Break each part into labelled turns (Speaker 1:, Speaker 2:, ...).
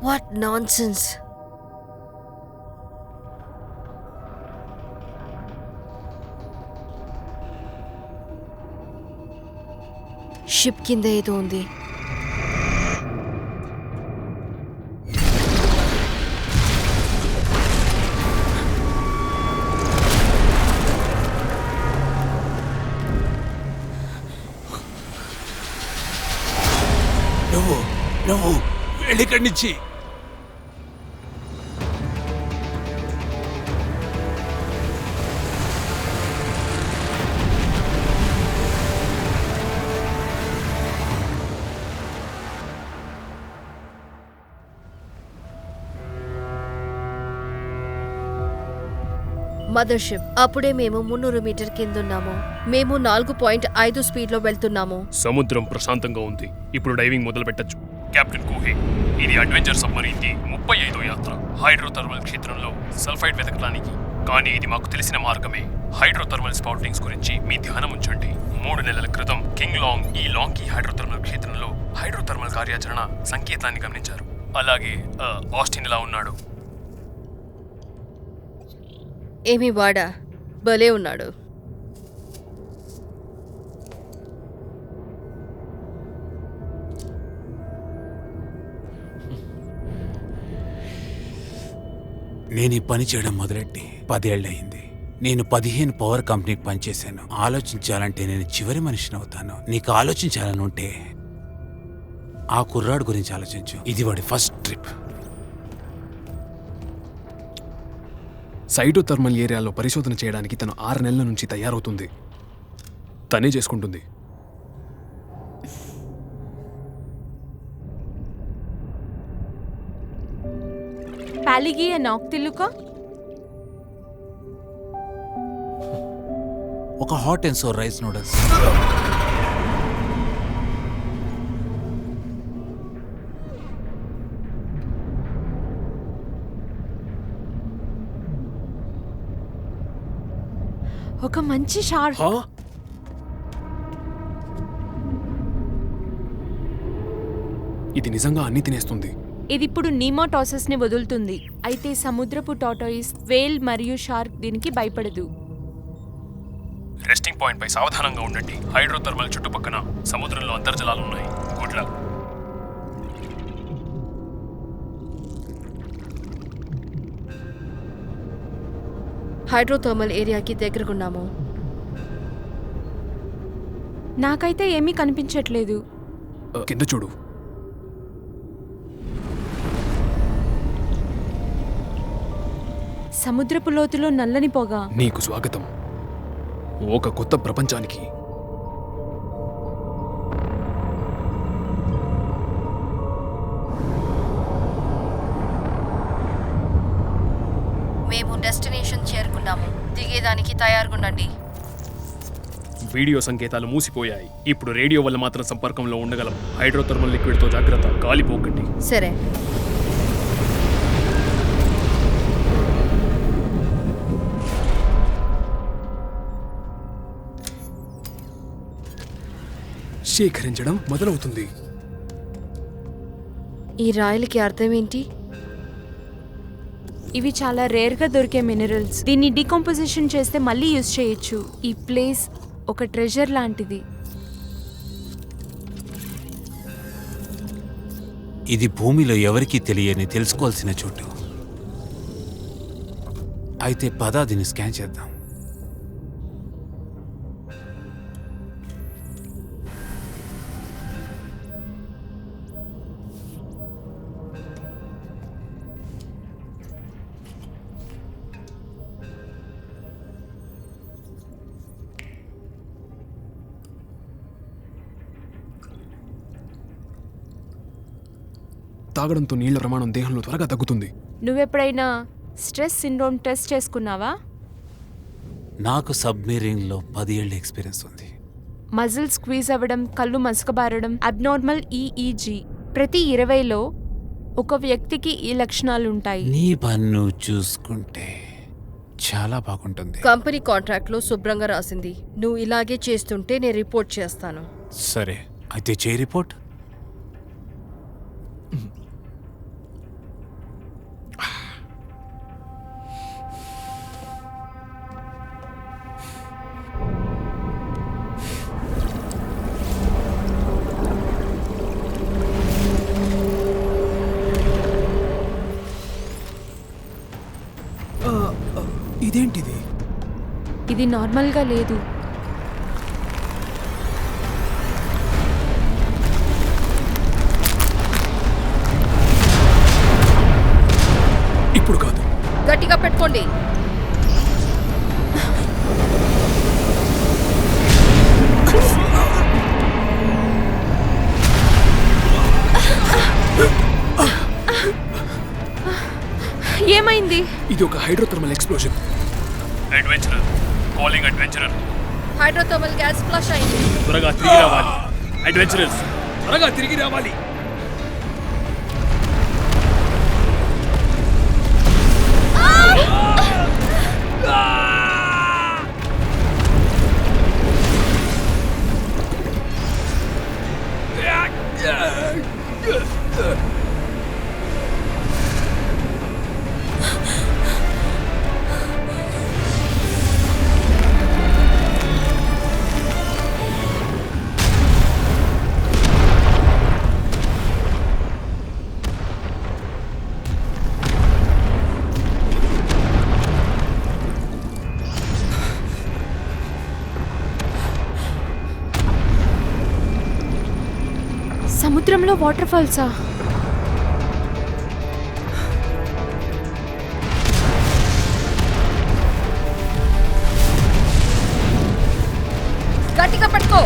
Speaker 1: What nonsense. Ship కింద ఏదో ఉంది.
Speaker 2: నువ్వు వెళ్ళిక్కడి నుంచి.
Speaker 1: మదర్షిప్. అప్పుడే మేము 300 మీటర్ కిందున్నాము. మేము 4.5 స్పీడ్లో వెళ్తున్నాము.
Speaker 3: సముద్రం ప్రశాంతంగా ఉంది. ఇప్పుడు డైవింగ్ మొదలు పెట్టచ్చు. కెప్టెన్ కోహే, ఇది అడ్వెంచర్ సబ్మరీన్ ది 35వ యాత్ర హైడ్రోథర్మల్ క్షేత్రంలో సల్ఫైడ్ వెతకడానికి. కానీ ఇది మాకు తెలిసిన మార్గమే. హైడ్రోథర్మల్ స్పౌటింగ్స్ గురించి మీ ధ్యానం ఉంచండి. 3 నెలల క్రితం కింగ్ లాంగ్ ఈ లాంకీ హైడ్రోథర్మల్ క్షేత్రంలో హైడ్రోథర్మల్ కార్యాచరణ సంకేతాన్ని గమనించారు. అలాగే ఆస్టిన్ ఇలా ఉన్నాడు.
Speaker 1: ఏమి వాడా భలే ఉన్నాడు.
Speaker 2: నేను ఈ పని చేయడం మొదలెట్టి 10 ఏళ్ళయింది. నేను 15 పవర్ కంపెనీకి పనిచేశాను. ఆలోచించాలంటే నేను చివరి మనిషిని అవుతాను. నీకు ఆలోచించాలని ఉంటే ఆ కుర్రాడు గురించి ఆలోచించు. ఇది వాడి ఫస్ట్ ట్రిప్.
Speaker 3: సైటోథర్మల్ ఏరియాలో పరిశోధన చేయడానికి తను 6 నెలల నుంచి తయారవుతుంది. తనే చేసుకుంటుంది.
Speaker 4: Paligia Noctiluca?
Speaker 2: ఒక hot and sour rice noodles.
Speaker 4: ఒక మంచి షార్క్.
Speaker 3: ఇది నిజంగా అన్ని తినేస్తుంది.
Speaker 4: ఇది ఇప్పుడు నీమోటాసెస్ ని వదులుతుంది. అయితే సముద్రపు టాటాయిస్, వేల్ మరియు షార్క్ దీనికి భయపడదు.
Speaker 3: రెస్టింగ్ పాయింట్ పై సావధానంగా ఉండండి. హైడ్రోథర్మల్ చుట్టుపక్కన సముద్రంలో అంతర్జలాలు ఉన్నాయి. Good luck.
Speaker 1: హైడ్రోథర్మల్ ఏరియాకి దగ్గరకున్నాము.
Speaker 4: నాకైతే ఏమీ కనిపించట్లేదు.
Speaker 3: కింద చూడు.
Speaker 4: సముద్రపు లోతులో నల్లని పొగ.
Speaker 3: నీకు స్వాగతం ఒక కొత్త ప్రపంచానికి.
Speaker 1: మేము డెస్టినేషన్ చేరుకున్నాము. దిగేదానికి తయారుగుండండి.
Speaker 3: వీడియో సంకేతాలు మూసిపోయాయి. ఇప్పుడు రేడియో వల్ల మాత్రం సంపర్కంలో ఉండగలం. హైడ్రోథర్మల్ లిక్విడ్తో జాగ్రత్త. కాలిపోకండి.
Speaker 1: సరే.
Speaker 3: శేఖరించడం మొదలవుతుంది.
Speaker 1: ఈ రాయలకి అర్థం ఏంటి?
Speaker 4: ఇవి చాలా రేర్ గా దొరికే మినరల్స్. దీన్ని డీకంపోజిషన్ చేస్తే మళ్ళీ యూజ్ చేయొచ్చు. ఈ ప్లేస్ ఒక ట్రెజర్ లాంటిది.
Speaker 2: ఇది భూమిలో ఎవరికీ తెలియని తెలుసుకోవాల్సిన చోటు. అయితే పద దీన్ని స్కాన్ చేద్దాం.
Speaker 3: తాగడంతో నీళ్ల ప్రమాణం దేహంలో త్వరగా తగ్గుతుంది.
Speaker 4: నువ్వెప్పుడైనా స్ట్రెస్ సిండ్రోమ్ టెస్ట్ చేసుకున్నావా?
Speaker 2: నాకు సబ్మెరీన్లో 10 ఏళ్ళ ఎక్స్పీరియన్స్ ఉంది.
Speaker 4: మజిల్ స్క్వీజ్ అవ్వడం, కళ్ళు మసకబారడం, అబ్నార్మల్ ఈఈజీ. ప్రతి 20లో ఒక వ్యక్తికి ఈ లక్షణాలు ఉంటాయి.
Speaker 2: నీ పన్ను చూసుకుంటే చాలా బాగుంటుంది.
Speaker 1: కంపెనీ కాంట్రాక్ట్లో శుభ్రంగా రాసింది. నువ్వు ఇలాగే చేస్తుంటే నేను రిపోర్ట్ చేస్తాను.
Speaker 2: సరే, అయితే చేయి రిపోర్ట్.
Speaker 4: ఇది నార్మల్గా లేదు.
Speaker 3: ఇప్పుడు కాదు.
Speaker 1: గట్టిగా పెట్టుకోండి.
Speaker 4: ఏమైంది?
Speaker 3: ఇది ఒక hydrothermal explosion. Adventurer calling adventurer.
Speaker 1: Hydrothermal gas flush అయింది.
Speaker 3: త్వరగా తిరిగి రావాలి. అడ్వెంచరర్స్ త్వరగా తిరిగి రావాలి.
Speaker 4: సముద్రంలో వాటర్ ఫాల్సా?
Speaker 1: గట్టిగా పట్టుకో.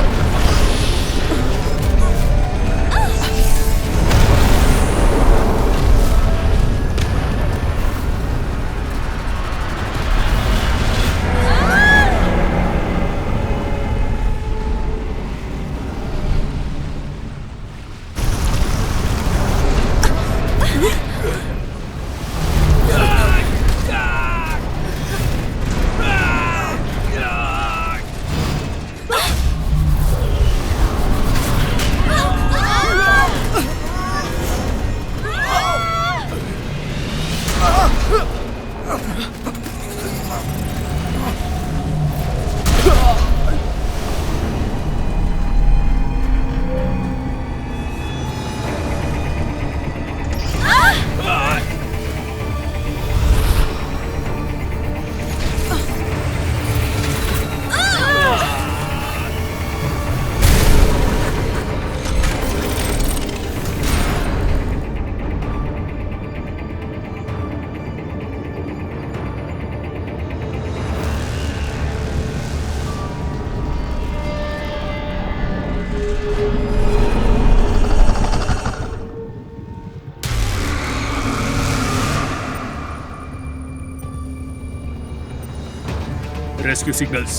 Speaker 1: రెస్క్యూ సిగ్నల్స్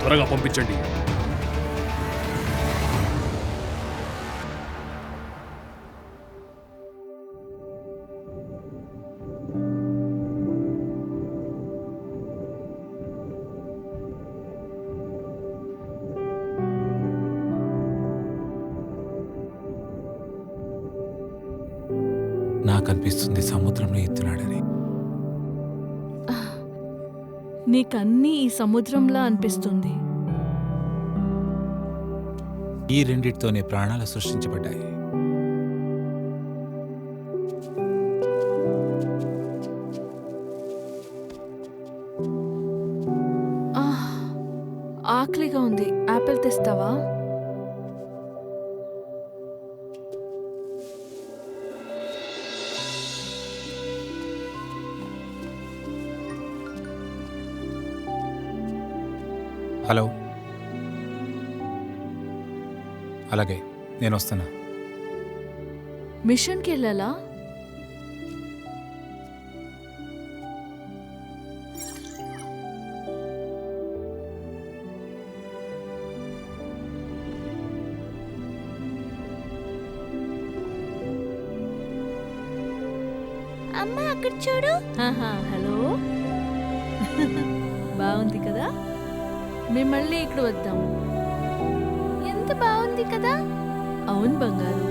Speaker 1: త్వరగా పంపించండి.
Speaker 2: నాకు అనిపిస్తుంది సముద్రంలో ఎత్తున్నాడని.
Speaker 5: నీకన్నీ ఈ సముద్రంలా అనిపిస్తుంది.
Speaker 2: ఈ రెండిటితోనే ప్రాణాలు సృష్టించబడ్డాయి.
Speaker 5: ఆకలిగా ఉంది, యాపిల్ తెస్తావా?
Speaker 2: హలో, అలాగే నేను వస్తున్నా.
Speaker 5: మిషన్కి వెళ్ళాలా?
Speaker 6: అమ్మ అక్కడ చూడు.
Speaker 5: హలో. బాగుంది కదా? మేము మళ్ళీ ఇక్కడ వద్దాం.
Speaker 6: ఎంత బాగుంది కదా?
Speaker 5: అవును బంగారు.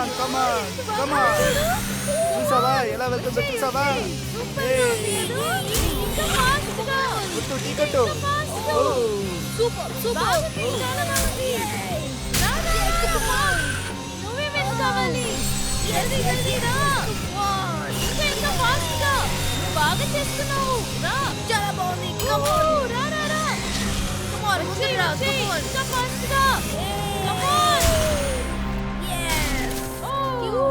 Speaker 7: కమాన్ కమాన్ కమాన్. చూసావా ఎలా వెళ్తుందో చూసావా? కొట్టు టీ కొట్టు.
Speaker 6: సూపర్ సూపర్ చాలా బాగుంది. నువ్వేమేం కావాలి? జల్దీ జల్దీ రా. ఇంకా ఫాస్ట్ గా. బాగా చేస్తున్నావు. రా. చాలా బాగుంది. Come on. రా రా రా. Come on. రా. Come on. ఇంకా ఫాస్ట్ గా. Come on. yes.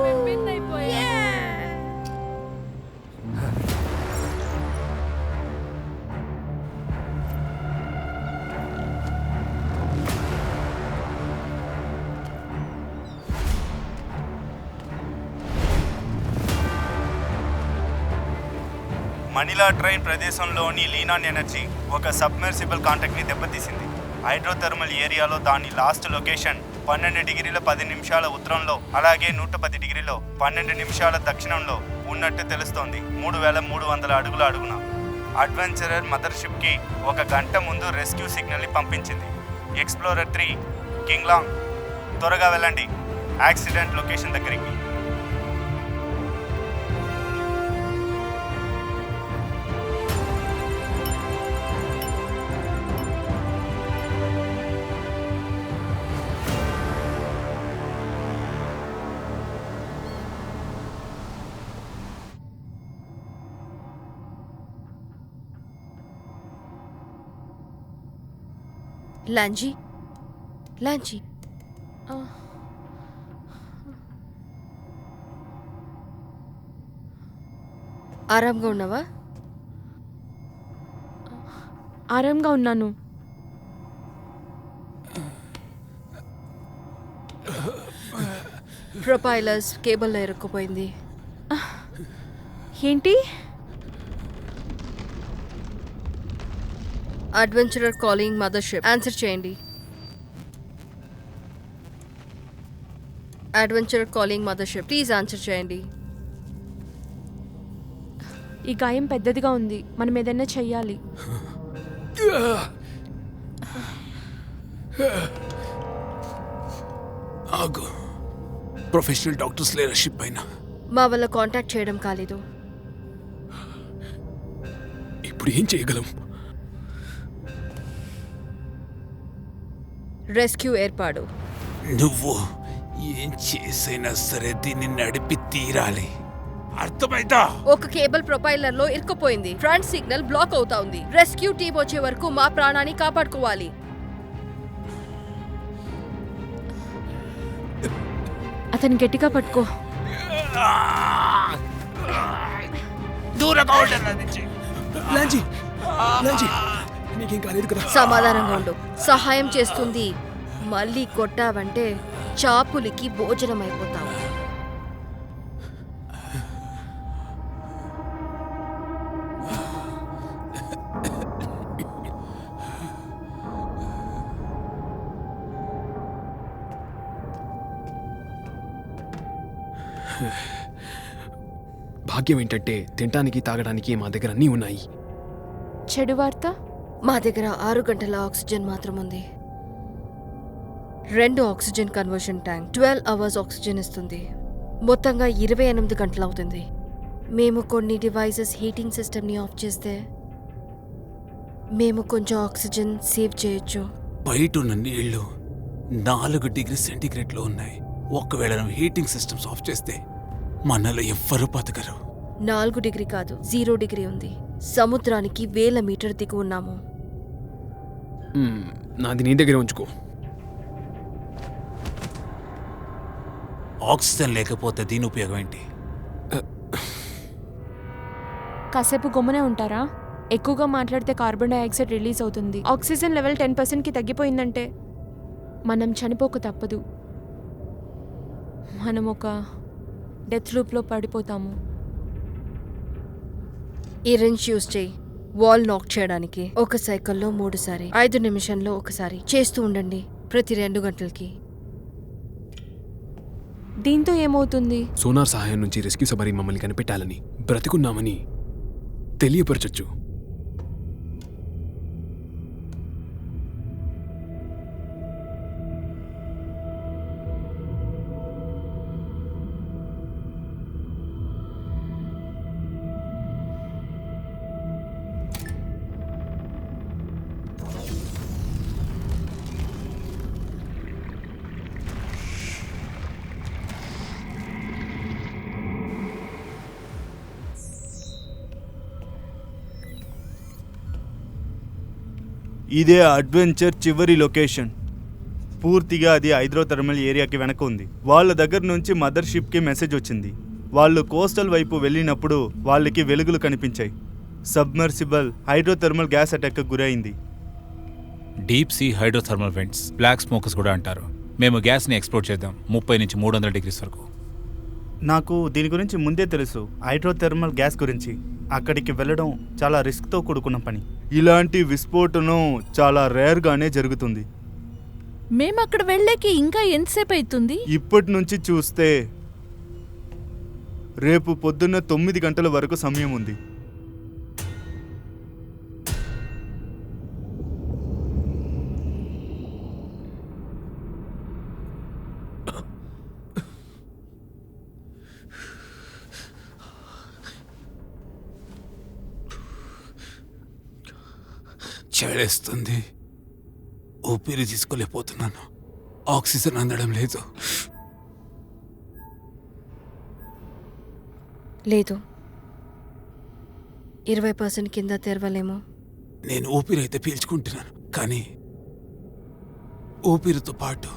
Speaker 6: మేము విన్ అయిపోయాం.
Speaker 7: మనీలా ట్రైన్ ప్రదేశంలోని లీనాన్ ఎనర్జీ ఒక సబ్మెర్సిబుల్ కాంటాక్ట్ని దెబ్బతీసింది. హైడ్రోథర్మల్ ఏరియాలో దాని లాస్ట్ లొకేషన్ 12 డిగ్రీల 10 నిమిషాల ఉత్తరంలో, అలాగే 110 డిగ్రీలో 12 నిమిషాల దక్షిణంలో ఉన్నట్టు తెలుస్తోంది. 3300 అడుగుల అడుగున. అడ్వెంచరర్ మదర్షిప్కి 1 గంట ముందు రెస్క్యూ సిగ్నల్ని పంపించింది. ఎక్స్ప్లోరర్ 3 కింగ్లాంగ్, త్వరగా వెళ్ళండి యాక్సిడెంట్ లొకేషన్ దగ్గరికి.
Speaker 1: లాంజీ లాంజీ ఆరాంగా ఉన్నావా?
Speaker 4: ఆరాంగా ఉన్నాను.
Speaker 1: ప్రొపైలర్స్ కేబుల్లో ఇరుక్కుపోయింది.
Speaker 4: ఏంటి?
Speaker 1: Adventurer calling mothership. ఆన్సర్ చేయండి. Adventurer calling mothership, please answer చేయండి.
Speaker 4: ఈ గాయం పెద్దదిగా ఉంది, మనం ఏదైనా చెయ్యాలి.
Speaker 2: ఆగు. ప్రొఫెషనల్ డాక్టర్స్ లేరా షిప్ పైన?
Speaker 1: మా వల్ల కాంటాక్ట్ చేయడం కాలేదు.
Speaker 3: ఇప్పుడు ఏం చేయగలం?
Speaker 1: రెస్క్యూ ఏర్పాటు.
Speaker 2: నువ్వు ఏం చేసైనా సరే దీన్ని నడిపి తీరాలి, అర్థమైందా?
Speaker 1: ఒక కేబుల్ ప్రొపైలర్ లో ఇరుక్కుపోయింది. ఫ్రంట్ సిగ్నల్ బ్లాక్ అవుతా ఉంది. రెస్క్యూ టీం వచ్చే వరకు మా ప్రాణాన్ని కాపాడుకోవాలి.
Speaker 4: అతను గట్టిగా పట్టుకో.
Speaker 2: దూరంగా ఉండాలి.
Speaker 3: నీకేం కాలేదు కదా?
Speaker 1: సమాధానంగా ఉండు. సహాయం చేస్తుంది. మళ్ళీ కొట్టావంటే చాపులికి భోజనం అయిపోతావు.
Speaker 3: భాగ్యం ఏంటంటే తినడానికి తాగడానికి మా దగ్గర అన్నీ ఉన్నాయి.
Speaker 4: చెడు వార్త,
Speaker 1: మా దగ్గర 6 గంటల ఆక్సిజన్ మాత్రం ఉంది. 2 oxygen conversion tank 12 hours oxygen ఇస్తుంది. మొత్తంగా 28 గంటలు అవుతుంది. మేము కొన్ని డివైసెస్ హీటింగ్ సిస్టమ్ని ఆఫ్ చేస్తే మేము కొంచెం ఆక్సిజన్ సేవ్ చేయొచ్చు.
Speaker 2: బయట ఉన్న నీళ్లు 4 డిగ్రీ సెంటీగ్రేడ్లో ఉన్నాయి. ఒకవేళ నువ్వు హీటింగ్ సిస్టమ్స్ ఆఫ్ చేస్తే మనలో ఎవ్వరూ బతకరు.
Speaker 1: 4 డిగ్రీ కాదు, 0 డిగ్రీ ఉంది. సముద్రానికి 1000 మీటర్ దిగు ఉన్నాము.
Speaker 3: నాది నీ దగ్గర ఉంచుకో.
Speaker 2: ఆక్సిజన్ లేకపోతే దీని ఉపయోగం ఏంటి?
Speaker 4: కాసేపు గమ్మునే ఉంటారా? ఎక్కువగా మాట్లాడితే కార్బన్ డైఆక్సైడ్ రిలీజ్ అవుతుంది. ఆక్సిజన్ లెవెల్ 10%కి తగ్గిపోయిందంటే మనం చనిపోక తప్పదు. మనం ఒక డెత్ లూప్లో పడిపోతాము.
Speaker 1: ఈ రెంచ్ యూజ్ చేయి వాల్ నాక్ చేయడానికి. ఒక సైకిల్లో 3 సారి, 5 నిమిషంలో ఒకసారి చేస్తూ ఉండండి, ప్రతి 2 గంటలకి.
Speaker 4: దీంతో ఏమవుతుంది?
Speaker 3: సోనార్ సహాయం నుంచి రెస్క్యూ సబరీ మమ్మల్ని కనిపెట్టాలని, బ్రతికున్నామని తెలియపరచొచ్చు.
Speaker 7: ఇదే అడ్వెంచర్ చివరి లొకేషన్. పూర్తిగా అది హైడ్రోథర్మల్ ఏరియాకి వెనక ఉంది. వాళ్ళ దగ్గర నుంచి మదర్ షిప్కి మెసేజ్ వచ్చింది. వాళ్ళు కోస్టల్ వైపు వెళ్ళినప్పుడు వాళ్ళకి వెలుగులు కనిపించాయి. సబ్మర్సిబుల్ హైడ్రోథర్మల్ గ్యాస్ అటాక్కి గురైంది.
Speaker 2: Deep sea hydrothermal vents, black smokers కూడా అంటారు. మేము గ్యాస్ని ఎక్స్పోర్ట్ చేద్దాం 30 నుంచి 300 డిగ్రీస్ వరకు.
Speaker 7: నాకు దీని గురించి ముందే తెలుసు, హైడ్రోథర్మల్ గ్యాస్ గురించి. అక్కడికి వెళ్ళడం చాలా రిస్క్తో కూడుకున్న పని. ఇలాంటి విస్ఫోటనం చాలా రేర్గానే జరుగుతుంది.
Speaker 5: మేము అక్కడ వెళ్ళేకి ఇంకా ఎంతసేపు అవుతుంది?
Speaker 7: ఇప్పటి నుంచి చూస్తే రేపు పొద్దున్న 9 గంటల వరకు సమయం ఉంది.
Speaker 2: చలేస్తుంది, ఊపిరి తీసుకోలేకపోతున్నాను, ఆక్సిజన్ అందడం లేదు.
Speaker 1: లేదు, 20% కింద తెరవలేము.
Speaker 2: నేను ఊపిరి అయితే పీల్చుకుంటున్నాను, కానీ ఊపిరితో పాటు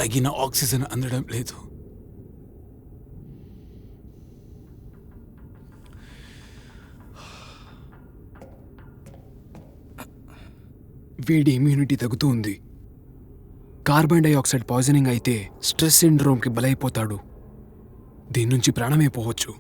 Speaker 2: తగిన ఆక్సిజన్ అందడం లేదు.
Speaker 8: వీడి ఇమ్యూనిటీ తగ్గుతూ ఉంది. కార్బన్ డైఆక్సైడ్ పాయిజనింగ్ అయితే స్ట్రెస్ సిండ్రోమ్కి బలైపోతాడు. దీని నుంచి ప్రాణమే పోవచ్చు.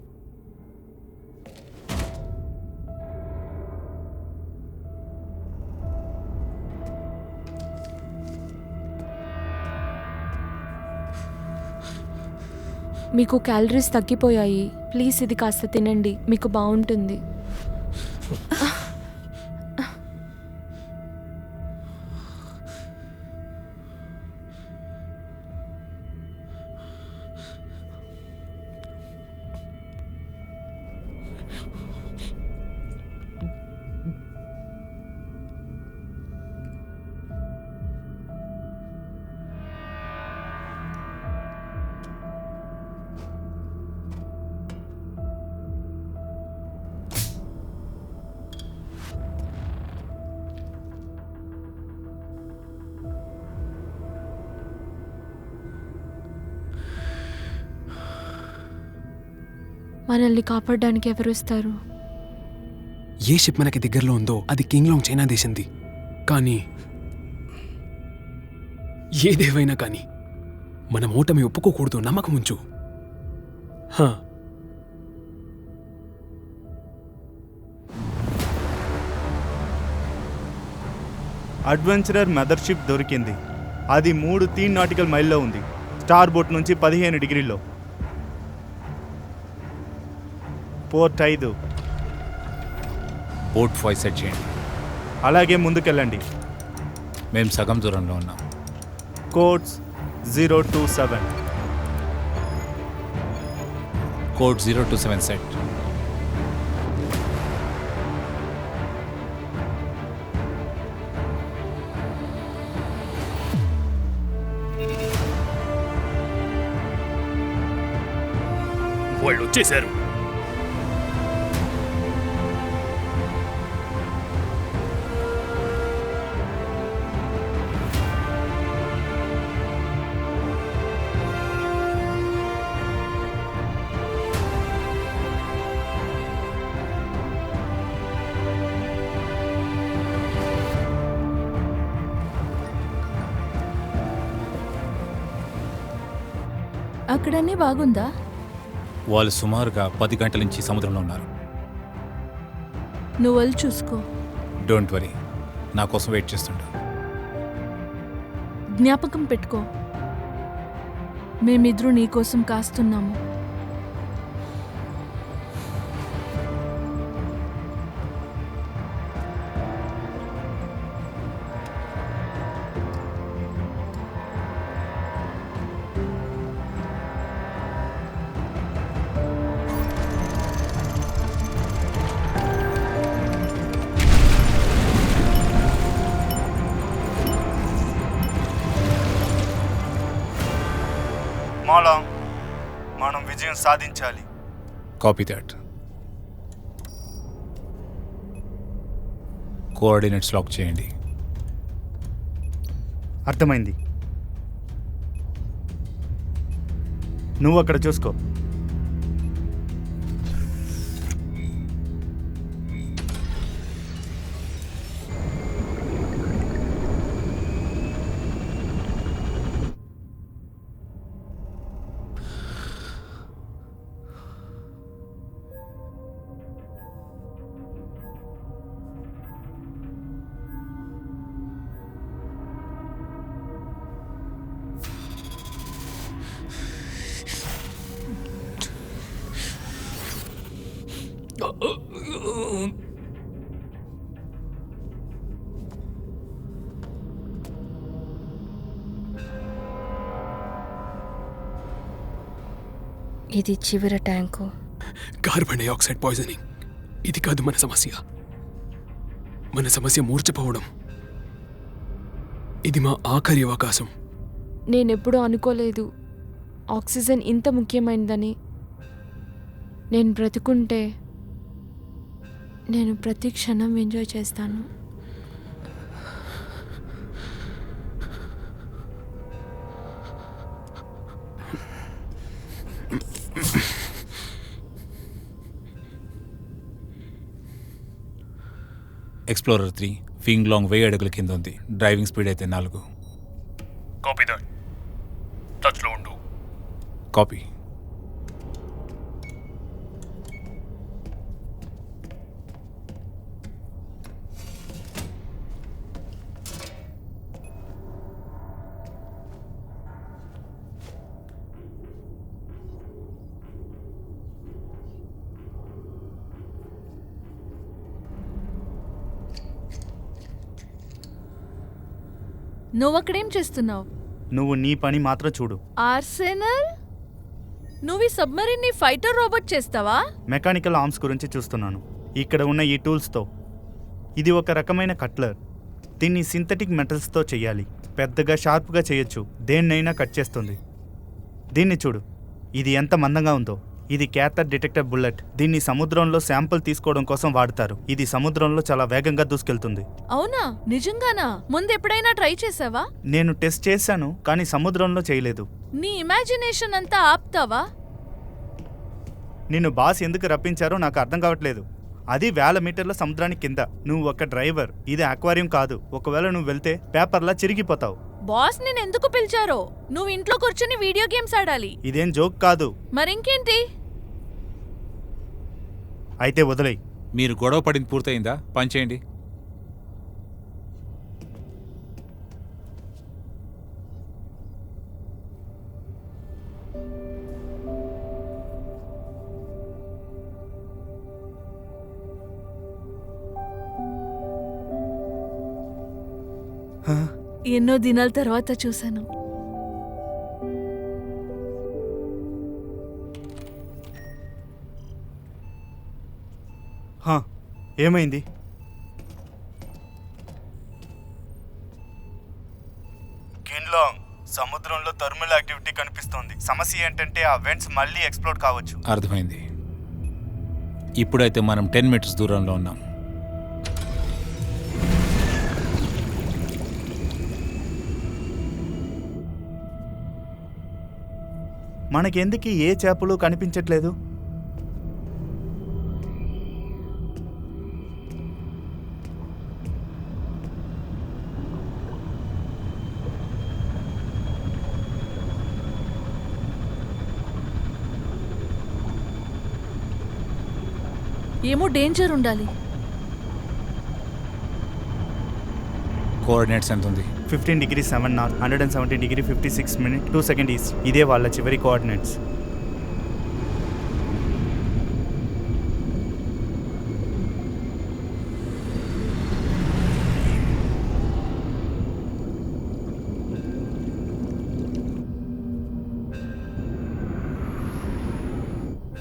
Speaker 4: మీకు క్యాలరీస్ తగ్గిపోయాయి. ప్లీజ్ ఇది కాస్త తినండి, మీకు బాగుంటుంది. మనల్ని కాపాడడానికి ఎవరు వస్తారు?
Speaker 8: ఏ షిప్ మనకి దగ్గరలో ఉందో అది కింగ్లాంగ్ చైనా దేశంది. కానీ ఏదేవైనా కానీ మనం ఓటమి ఒప్పుకోకూడదు. నమ్మకం ఉంచు.
Speaker 7: అడ్వెంచరర్ మదర్షిప్ దొరికింది. అది 3 నాటికల్ మైల్లో ఉంది. స్టార్ బోట్ నుంచి 15 డిగ్రీల్లో. పోర్ట్ 5.
Speaker 2: బోట్ 5 సెట్ చేయండి.
Speaker 7: అలాగే ముందుకెళ్ళండి.
Speaker 2: మేము సగం దూరంలో ఉన్నాం.
Speaker 7: కోడ్స్ 027.
Speaker 2: Code 027 set.
Speaker 3: వాళ్ళు వచ్చేశారు.
Speaker 5: అక్కడన్నీ బాగుందా?
Speaker 2: వాళ్ళు సుమారుగా 10 గంటల నుంచి సముద్రంలో ఉన్నారు.
Speaker 5: నువ్వు వెళ్ళి చూసుకో.
Speaker 2: డోంట్ వరీ, నా కోసం వెయిట్ చేస్తుంటా.
Speaker 5: జ్ఞాపకం పెట్టుకో, మేమిద్దరూ నీకోసం కాస్తున్నాము.
Speaker 7: మాలాంగ్, మనం విజయం సాధించాలి.
Speaker 2: Copy that. కోఆర్డినేట్స్ లాక్ చేయండి.
Speaker 7: అర్థమైంది. నువ్వు అక్కడ చూసుకో.
Speaker 1: ఇది చివరి ట్యాంకు.
Speaker 8: Carbon dioxide poisoning. ఇది కాదు మన సమస్య. మన సమస్య మూర్ఛపోవడం. ఇది మా ఆఖరి అవకాశం.
Speaker 4: నేనెప్పుడూ అనుకోలేదు ఆక్సిజన్ ఇంత ముఖ్యమైనదని. నేను బ్రతుకుంటే నేను ప్రతి క్షణం ఎంజాయ్ చేస్తాను.
Speaker 2: ఎక్స్ప్లోరర్ 3 ఫింగ్లాంగ్ 1000 అడుగుల కింద ఉంది. డ్రైవింగ్ స్పీడ్ అయితే 4.
Speaker 3: Copy that. టచ్లో ఉండు.
Speaker 2: కాపీ.
Speaker 5: నువ్వు అక్కడేం చేస్తున్నావు?
Speaker 7: నువ్వు నీ పని మాత్రం చూడు.
Speaker 5: ఆర్సెనల్, నువ్వు ఈ సబ్మరీన్ ని ఫైటర్ రోబోట్ చేస్తావా?
Speaker 7: మెకానికల్ ఆర్మ్స్ గురించి చూస్తున్నాను. ఇక్కడ ఉన్న ఈ టూల్స్తో. ఇది ఒక రకమైన కట్లర్. దీన్ని సింథటిక్ మెటల్స్తో చేయాలి. పెద్దగా షార్ప్గా చేయొచ్చు. దేన్నైనా కట్ చేస్తుంది. దీన్ని చూడు, ఇది ఎంత మందంగా ఉందో. ఇది క్యాథర్ డిటెక్టర్ బుల్లెట్. దీన్ని సముద్రంలో శాంపుల్ తీసుకోవడం కోసం వాడతారు. ఇది సముద్రంలో చాలా వేగంగా దూసుకెళ్తుంది.
Speaker 5: అవునా? నిజంగానా? ముందు ఎప్పుడైనా ట్రై చేసావా?
Speaker 7: నేను టెస్ట్ చేశాను, కానీ సముద్రంలో చేయలేదు.
Speaker 5: నీ ఇమాజినేషన్ అంతా ఆపుతావా?
Speaker 7: నిన్ను బాస్ ఎందుకు రప్పించారో నాకు అర్థం కావట్లేదు. అది 1000 మీటర్ల సముద్రానికి కింద. నువ్వు ఒక డ్రైవర్. ఇది అక్వారియం కాదు. ఒకవేళ నువ్వు వెళ్తే పేపర్లా చిరిగిపోతావు.
Speaker 5: బాస్ నేను ఎందుకు పిలిచారో? నువ్వు ఇంట్లో కూర్చొని వీడియో గేమ్స్ ఆడాలి.
Speaker 7: ఇదేం జోక్ కాదు.
Speaker 5: మరింకేంటి?
Speaker 7: అయితే వదిలేయ్.
Speaker 2: మీరు గొడవ పడింది పూర్తయిందా? పని చేయండి.
Speaker 5: ఎన్నో దినాల తర్వాత చూశాను.
Speaker 7: ఏమైంది? కిన్లాంగ్, సముద్రంలో థర్మల్ యాక్టివిటీ కనిపిస్తోంది. సమస్య ఏంటంటే ఆ వెంట్స్ మళ్ళీ ఎక్స్ప్లోడ్ కావచ్చు.
Speaker 2: అర్థమైంది. ఇప్పుడైతే మనం 10 మీటర్స్ దూరంలో ఉన్నాం.
Speaker 7: మనకెందుకు ఏ చేపలు కనిపించట్లేదు?
Speaker 5: ఏమో డేంజర్ ఉండాలి.
Speaker 2: కోఆర్డినేట్స్ ఎంత ఉంది?
Speaker 7: 15 degree 7 north, 170 degree 56 minute 2 second east. ఇదే వాళ్ళ చివరి కోఆర్డినేట్స్.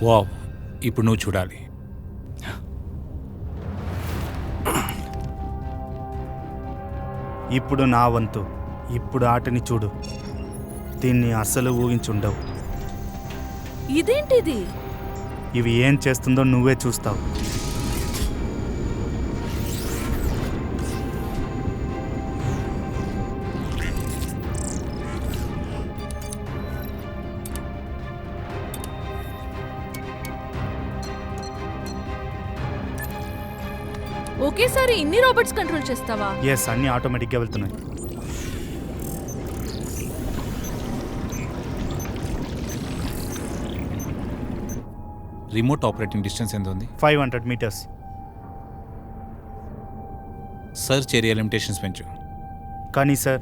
Speaker 2: వావ్, ఇప్పుడు నువ్వు చూడాలి.
Speaker 7: ఇప్పుడు నా వంతు. ఇప్పుడు ఆటని చూడు. దీన్ని అస్సలు ఊహించుండవు.
Speaker 5: ఇదేంటిది?
Speaker 7: ఇవి ఏం చేస్తుందో నువ్వే చూస్తావు.
Speaker 5: ఒకేసారి ఇన్ని రోబోట్స్ కంట్రోల్ చేస్తావా?
Speaker 7: ఎస్, అన్నీ ఆటోమేటిక్గా వెళ్తున్నాయి.
Speaker 2: రిమోట్ ఆపరేటింగ్ డిస్టెన్స్ ఎంత ఉంది?
Speaker 7: 500 మీటర్స్.
Speaker 2: సర్చ్ ఏరియా లిమిటేషన్స్ పెంచు.
Speaker 7: కానీ సార్,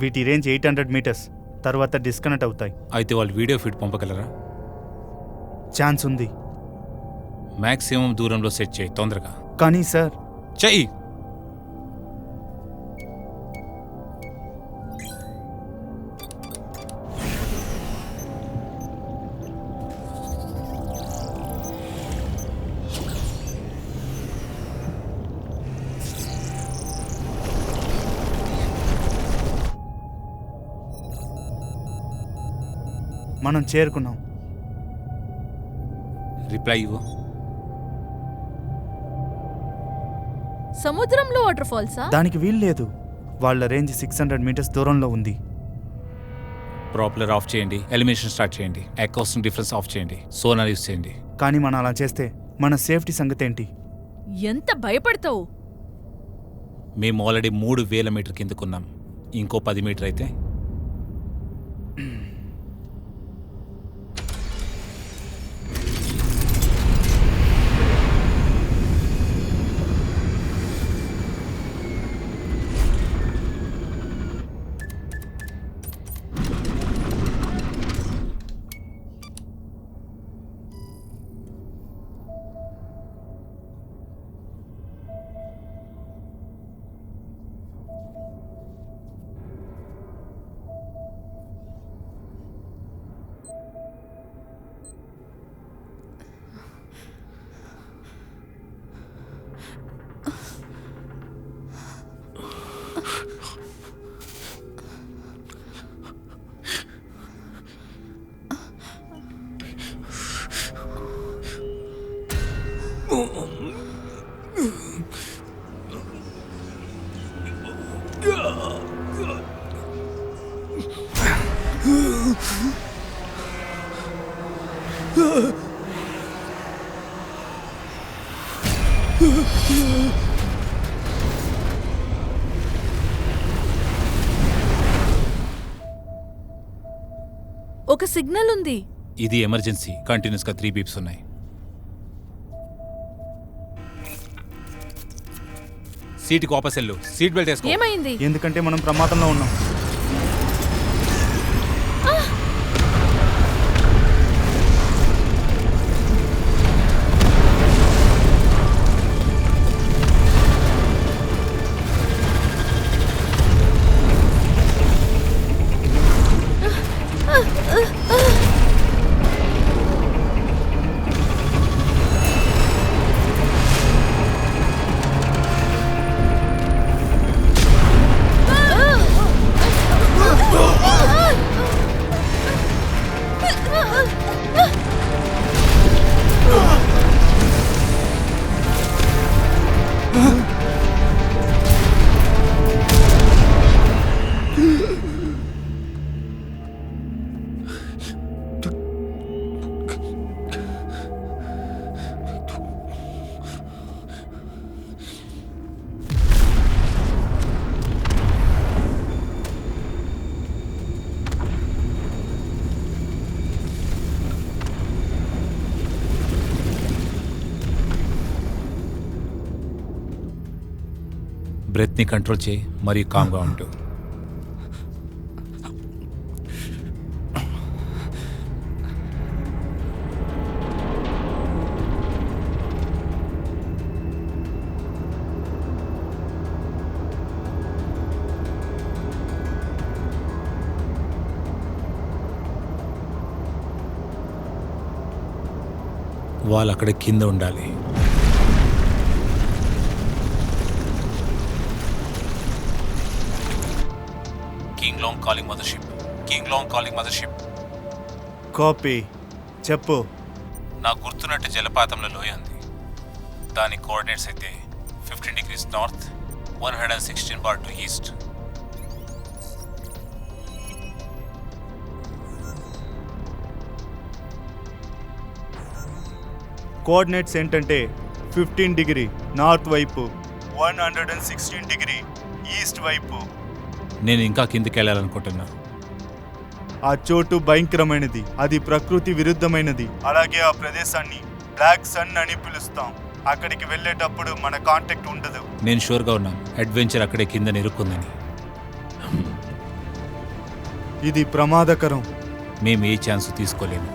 Speaker 7: వీటి రేంజ్ 800 మీటర్స్ తర్వాత డిస్కనెక్ట్ అవుతాయి.
Speaker 2: అయితే వాళ్ళు వీడియో ఫీడ్ పంపగలరా?
Speaker 7: ఛాన్స్ ఉంది.
Speaker 2: మ్యాక్సిమం దూరంలో సెట్ చేయి తొందరగా.
Speaker 7: కానీ సార్,
Speaker 2: చెయ్యి.
Speaker 7: మనం చేరుకున్నాం.
Speaker 2: రిప్లై ఇవ్వు.
Speaker 5: సముద్రంలో వాటర్ ఫాల్సా?
Speaker 7: దానికి వీలు లేదు. వాళ్ళ రేంజ్ 600 మీటర్స్ దూరంలో ఉంది.
Speaker 2: ప్రాపలర్ ఆఫ్ చేయండి, ఎలిమినేషన్ స్టార్ట్ చేయండి, అకౌస్టిక్ డిఫరెన్స్ ఆఫ్ చేయండి, సోనార్ యూస్ చేయండి.
Speaker 7: కానీ మనం అలా చేస్తే మన సేఫ్టీ సంగతి ఏంటి?
Speaker 5: ఎంత భయపడతావు?
Speaker 2: మేము ఆల్రెడీ 3000 మీటర్ కిందకున్నాం. ఇంకో 10 మీటర్ అయితే
Speaker 5: ఒక సిగ్నల్ ఉంది.
Speaker 2: ఇది ఎమర్జెన్సీ. కంటిన్యూస్గా 3 బీప్స్ ఉన్నాయి. సీట్కి వాపస్ వెళ్ళు. సీట్ బెల్ట్ వేసుకో.
Speaker 5: ఏమైంది?
Speaker 7: ఎందుకంటే మనం ప్రమాదంలో ఉన్నాం.
Speaker 2: బ్రెత్ని కంట్రోల్ చేయి మరియు కామ్గా ఉంటూ. వాళ్ళు అక్కడ కింద ఉండాలి. King Long calling mothership. King Long calling mothership.
Speaker 7: Copy. చెప్పు.
Speaker 2: నాకు గుర్తున్నట్టు జలపాతంలో లోయ ఉంది. దాని కోఆర్డినేట్స్ అయితే 15 degrees north, 116 bar to east.
Speaker 7: Coordinates ఏంటంటే 15 డిగ్రీ నార్త్ వైపు, 116 డిగ్రీ ఈస్ట్ వైపు.
Speaker 2: నేను ఇంకా కిందికి వెళ్ళాలనుకుంటున్నా.
Speaker 7: ఆ చోటు భయంకరమైనది, అది ప్రకృతి విరుద్ధమైనది. అలాగే ఆ ప్రదేశాన్ని బ్లాక్ సన్ అని పిలుస్తాం. అక్కడికి వెళ్ళేటప్పుడు మన కాంటాక్ట్ ఉండదు.
Speaker 2: నేను షూర్గా ఉన్నాను అడ్వెంచర్ అక్కడే కింద నిరుక్కుందని.
Speaker 7: ఇది ప్రమాదకరం.
Speaker 2: మేము ఏ ఛాన్స్ తీసుకోలేము.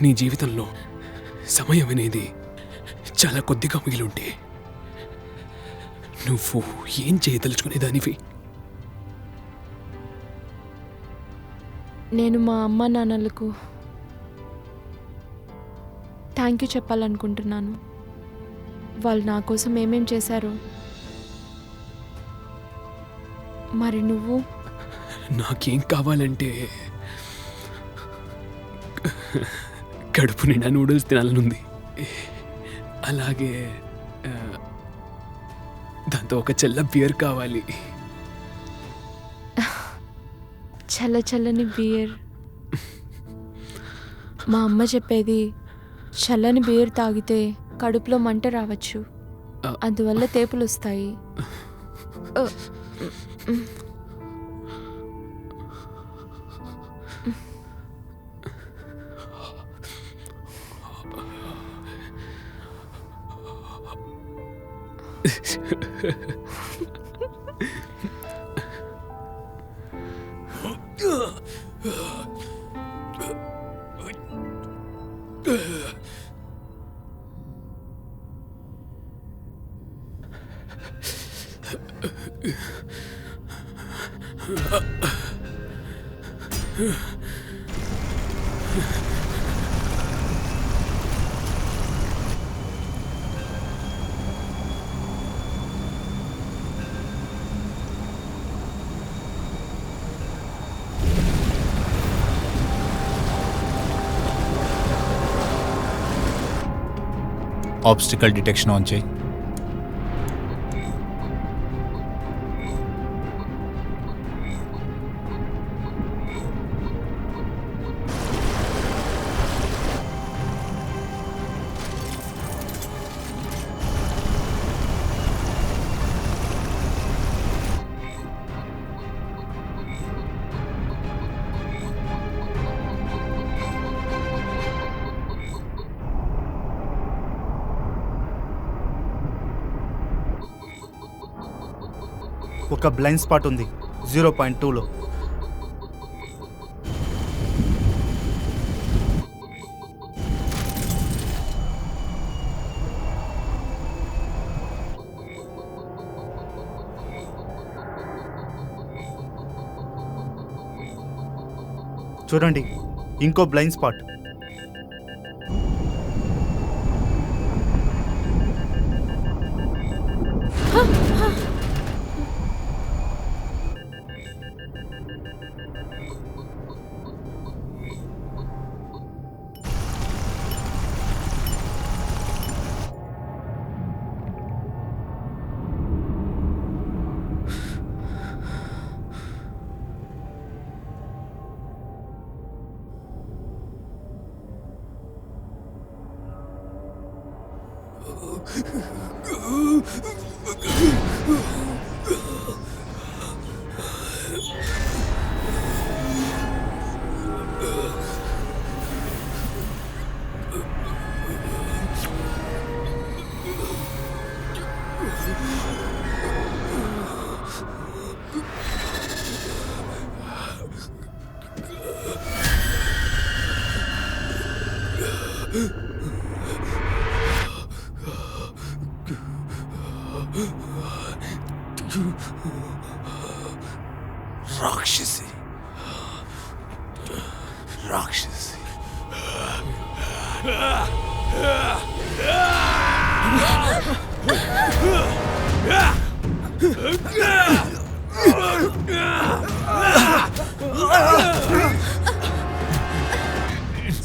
Speaker 8: నీ జీవితంలో సమయం అనేది చాలా కొద్దిగా మిగిలుంటే నువ్వు ఏం చేయదలుచుకునేదానివి?
Speaker 4: నేను మా అమ్మ నాన్నలకు థ్యాంక్ యూ చెప్పాలనుకుంటున్నాను. వాళ్ళు నా కోసం ఏమేం చేశారో. మరి నువ్వు?
Speaker 8: నాకేం కావాలంటే కడుపు నిండా నూడిల్స్ తినాలనుంది. అలాగే దాంతో ఒక చల్ల బియర్ కావాలి.
Speaker 4: చల్ల చల్లని బియర్. మా అమ్మ చెప్పేది చల్లని బియర్ తాగితే కడుపులో మంట రావచ్చు, అందువల్ల తేపులు వస్తాయి.
Speaker 2: ఆబ్స్టికల్ డిటెక్షన్ ఆన్ చేయి.
Speaker 7: ఒక బ్లైండ్ స్పాట్ ఉంది 0.2లో. చూడండి, ఇంకో బ్లైండ్ స్పాట్.
Speaker 2: రాక్షసి రాక్షసి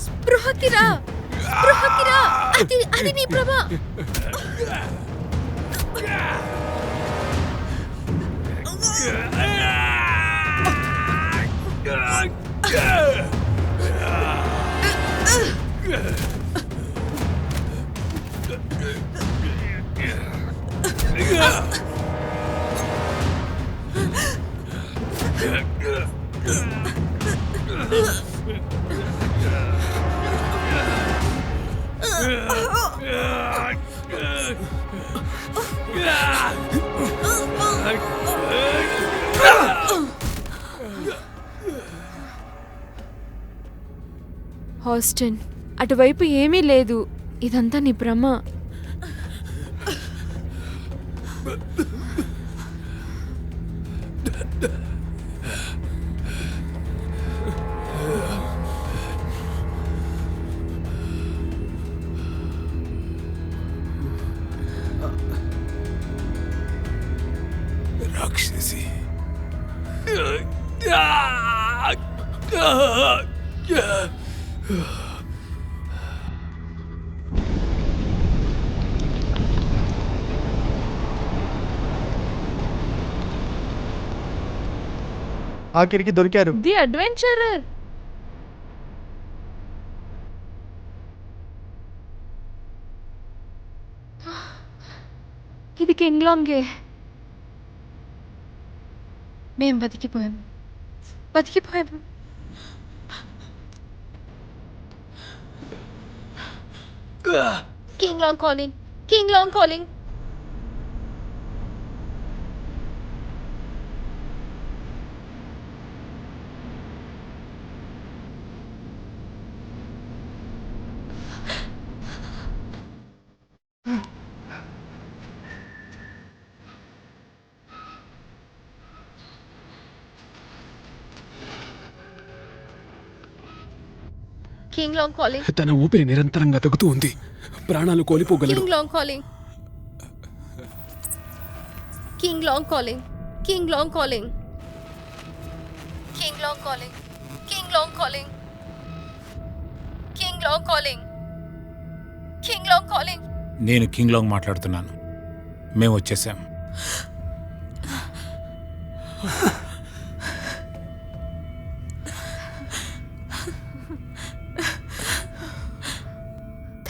Speaker 1: స్పృహకి రా, స్పృహకి రా. అది నీ ప్రభ.
Speaker 4: హాస్టన్, అటువైపు ఏమీ లేదు. ఇదంతా నీ భ్రమ.
Speaker 2: రాక్షసి
Speaker 9: ఆఖరికి దొరికారు.
Speaker 5: The adventurer.
Speaker 4: ఇది కింగ్లాంగే.
Speaker 1: మేం బతికిపోయాం, బతికిపోయాం. King Long calling, King Long calling. King Long calling,
Speaker 8: తన ఊపిరి నిరంతరంగా తగ్గుతూ ఉంది. ప్రాణాలు కోల్పోగలడు.
Speaker 1: King Long calling, King Long calling, King Long calling, King Long calling, King Long calling, King Long calling, King Long calling.
Speaker 2: నేను కింగ్ లాంగ్ మాట్లాడుతున్నాను. మేము వచ్చేసాం.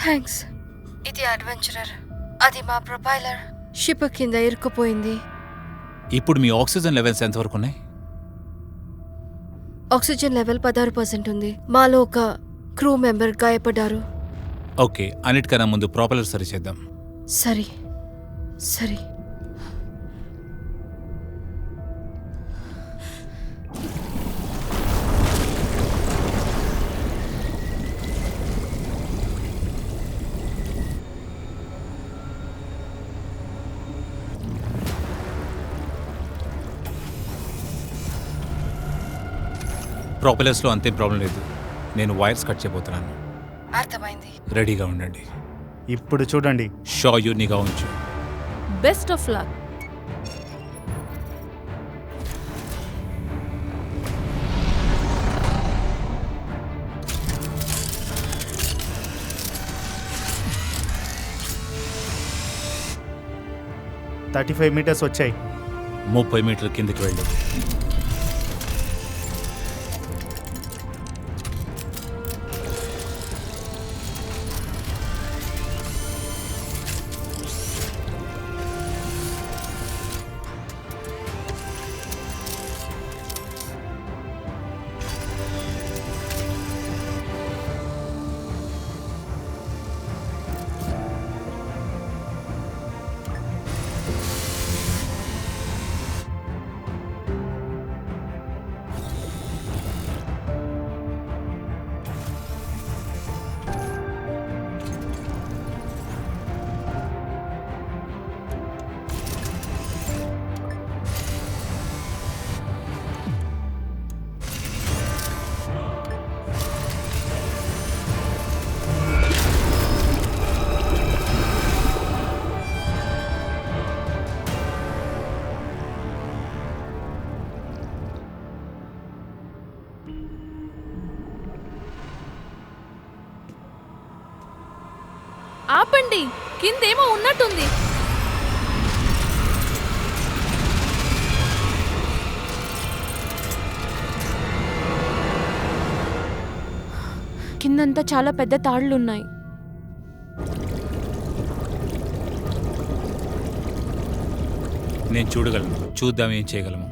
Speaker 1: థ్యాంక్స్. ఇది అడ్వెంచరర్, అది మా ప్రొపైలర్. షిప్ కింద ఇరుక్కుపోయింది.
Speaker 2: ఇప్పుడు మీ ఆక్సిజన్ లెవెల్స్ ఎంతవరకు ఉన్నాయి?
Speaker 1: ఆక్సిజన్ లెవెల్ 16% ఉంది. మాలో ఒక క్రూ మెంబర్ గాయపడ్డారు.
Speaker 2: ఓకే, అన్నిటికన్నా ముందు ప్రాపలర్ సరి చేద్దాం.
Speaker 1: సరే సరే.
Speaker 2: ప్రాపలర్స్లో అంతేం ప్రాబ్లం లేదు. నేను వైర్స్ కట్ చేయబోతున్నాను.
Speaker 1: అర్థమైంది.
Speaker 2: రెడీగా ఉండండి.
Speaker 7: ఇప్పుడు చూడండి.
Speaker 2: షా యూనిగా ఉంచు.
Speaker 5: Best of luck.
Speaker 7: $35 meters వచ్చాయి.
Speaker 2: 30 మీటర్ల కిందకి వెళ్ళు.
Speaker 5: ఆపండి, కిందేమో ఉన్నట్టుంది.
Speaker 4: కిందంతా చాలా పెద్ద తాళ్లున్నాయి.
Speaker 2: నేను చూడగలను. చూద్దాం ఏం చేయగలము.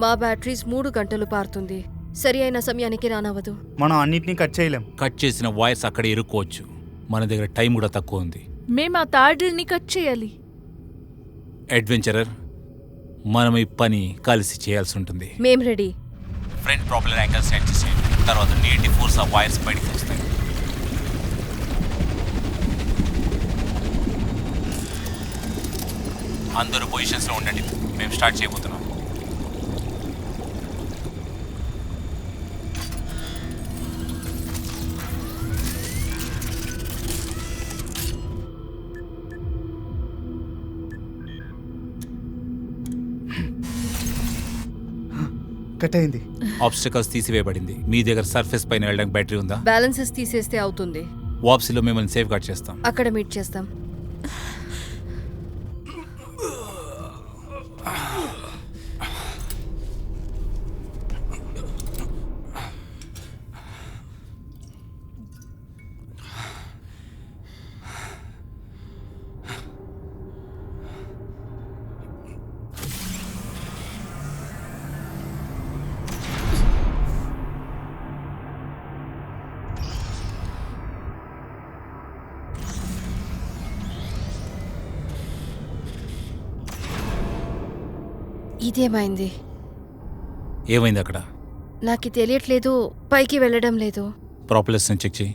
Speaker 1: మా బ్యాటరీస్ 3 గంటలు పారుతుంది. సరి అయిన సమయానికి రానవదు.
Speaker 7: మనం అన్నిటినీ కట్ చేయలేం.
Speaker 2: కట్ చేసిన వాయిస్ అక్కడ ఇరుక్కోవచ్చు. మన దగ్గర టైం కూడా తక్కువ ఉంది.
Speaker 5: మేము ఆ తాడుల్ని కట్ చేయాలి.
Speaker 2: అడ్వెంచరర్, మనం ఈ పని కలిసి చేయాల్సి ఉంటుంది.
Speaker 1: మేం ready.
Speaker 2: Front proper angle set చేసేయండి. తర్వాత నీటి ఫోర్స్ ఆ వైర్స్ బయటికి వస్తాయి. అందరూ పొజిషన్స్లో ఉండండి. మేము స్టార్ట్ చేయబోతున్నాం.
Speaker 7: కట్ అయింది.
Speaker 2: ఆబ్స్టకల్స్ తీసివేయబడింది. మీ దగ్గర సర్ఫేస్ పైన వెళ్ళడానికి బ్యాటరీ ఉందా?
Speaker 1: బ్యాలెన్సెస్ తీసేస్తే అవుతుంది.
Speaker 2: వాప్సీలో మిమ్మల్ని సేఫ్ గార్డ్ చేస్తాం.
Speaker 1: అక్కడ మీట్ చేస్తాం. ఇదేమైంది?
Speaker 2: ఏమైంది అక్కడ?
Speaker 1: నాకు తెలియట్లేదు. పైకి వెళ్ళడం లేదు.
Speaker 2: ప్రాపర్లెస్ చెక్ చేయి.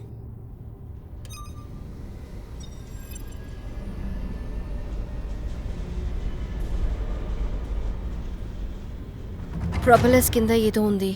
Speaker 1: ప్రొపెల్లర్స్ కింద ఏదో ఉంది.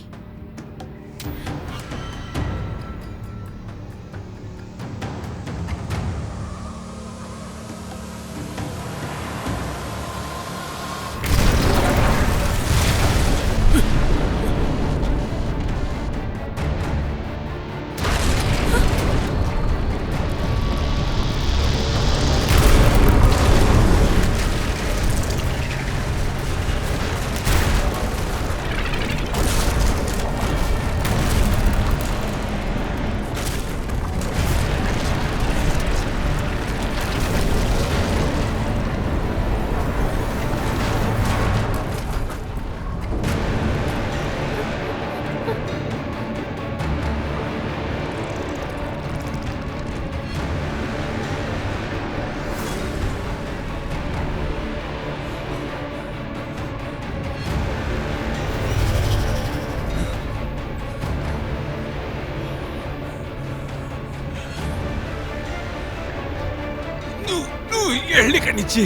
Speaker 2: ఎళ్ళికనిచ్చి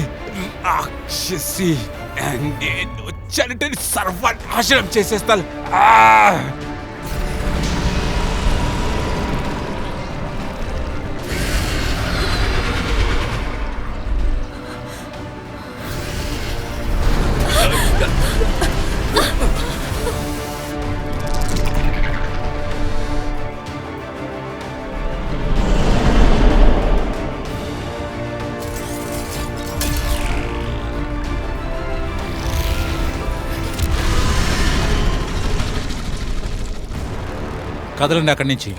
Speaker 2: రాక్షసి నేను చనిటని సర్వనాశనం చేసేస్తాను. కదలండి అక్కడి నుంచి.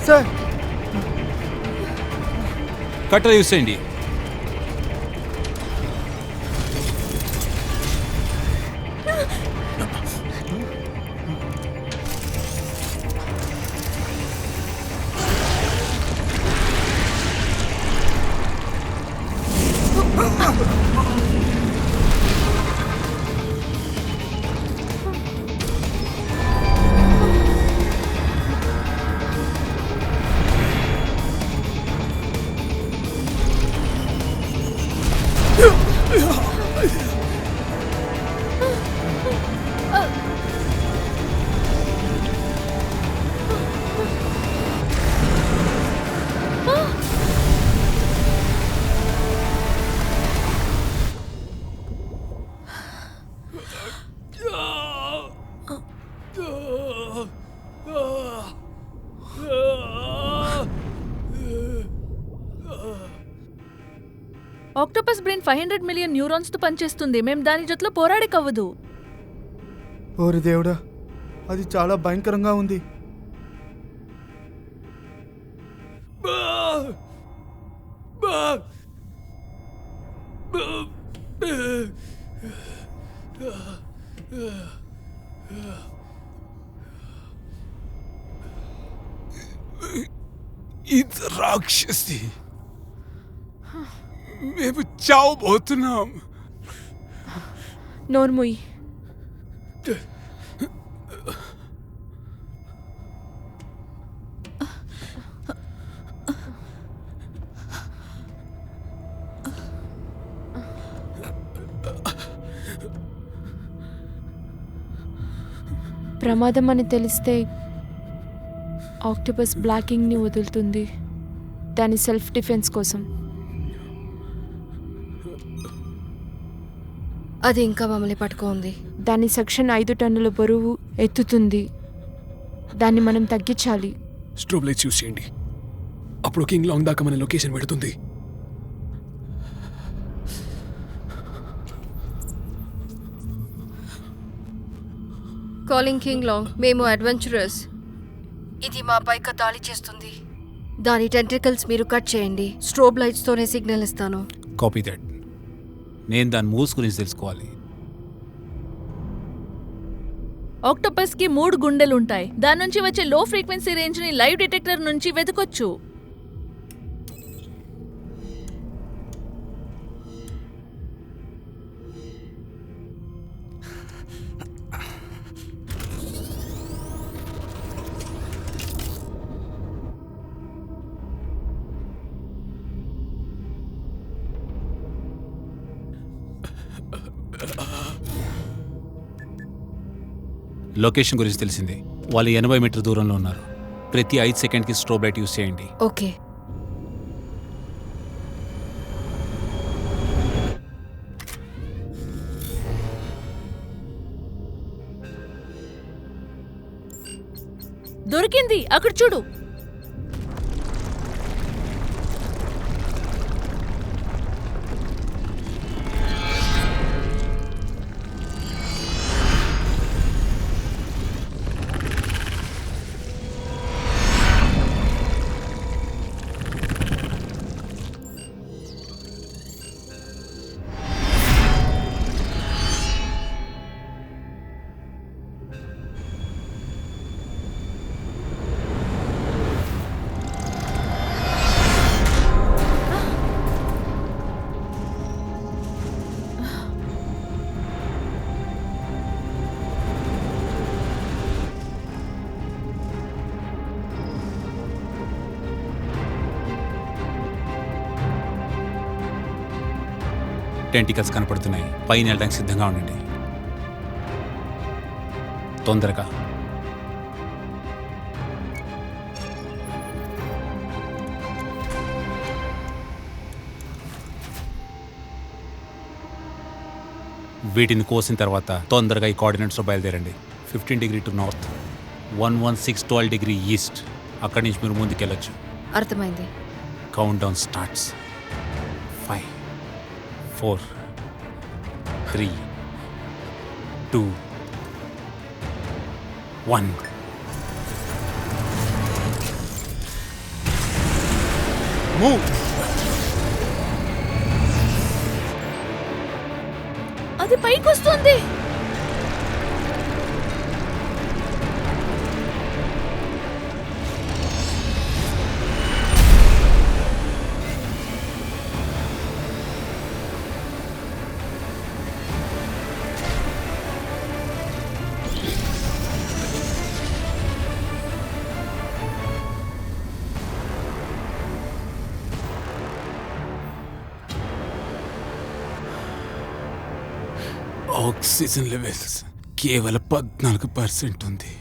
Speaker 9: సార్,
Speaker 2: కట్టలు యూస్ చేయండి.
Speaker 5: ఆక్టోపస్ బ్రెయిన్ 500 మిలియన్ న్యూరాన్స్ తో పనిచేస్తుంది. మేము దాని జొత్తులో పోరాడకవ్వదు.
Speaker 9: ఓరి దేవుడా, అది చాలా భయంకరంగా ఉంది.
Speaker 2: ఇది రాక్షసి. మేము చావబోతున్నాం.
Speaker 4: నోర్ముయ్. ప్రమాదం అని తెలిస్తే ఆక్టోపస్ బ్లాకింగ్ని వదులుతుంది, దాని సెల్ఫ్ డిఫెన్స్ కోసం.
Speaker 1: అది ఇంకా మమ్మల్ని పట్టుకోంది.
Speaker 4: దాని సెక్షన్ 5 టన్నుల బరువు ఎత్తుతుంది. దాన్ని మనం తగ్గించాలి.
Speaker 8: స్ట్రోబ్ లైట్స్ యూస్ చేయండి. అప్పుడు కింగ్ లాంగ్ దాకా మన లొకేషన్ పెడుతుంది.
Speaker 1: కాలింగ్ కింగ్ లాంగ్, మేము అడ్వెంచరస్. ఇది మా పైకి దాడి చేస్తుంది. దాని టెంట్రికల్స్ మీరు కట్ చేయండి. స్ట్రోబ్ లైట్స్తోనే సిగ్నల్ ఇస్తాను.
Speaker 2: Copy that. నేను దాని మూవ్స్ గురించి తెలుసుకోవాలి.
Speaker 5: ఆక్టోపస్ కి 3 గుండెలుంటాయి. దాని నుంచి వచ్చే లో ఫ్రీక్వెన్సీ రేంజ్ ని లైవ్ డిటెక్టర్ నుంచి వెతకొచ్చు.
Speaker 2: లొకేషన్ గురించి తెలిసింది. వాళ్ళు 80 మీటర్ దూరంలో ఉన్నారు. ప్రతి 5 సెకండ్కి స్ట్రోబ్ లైట్ యూస్ చేయండి.
Speaker 1: ఓకే.
Speaker 5: దొరికింది, అక్కడ చూడు.
Speaker 2: టెంటికల్స్ కనపడుతున్నాయి. పైన వెళ్ళడానికి సిద్ధంగా ఉండండి. తొందరగా. వీటిని కోసిన తర్వాత తొందరగా ఈ కోఆర్డినేట్స్లో బయలుదేరండి. 15 degree to north, 116 degree east. అక్కడి నుంచి మీరు ముందుకెళ్ళచ్చు.
Speaker 1: అర్థమైంది.
Speaker 2: Count down starts. 5, 4, 3, 2, 1. Move!
Speaker 5: అది పైకొస్తుంది.
Speaker 2: ఆక్సిజన్ లెవెల్స్ కేవలం 14% ఉంది.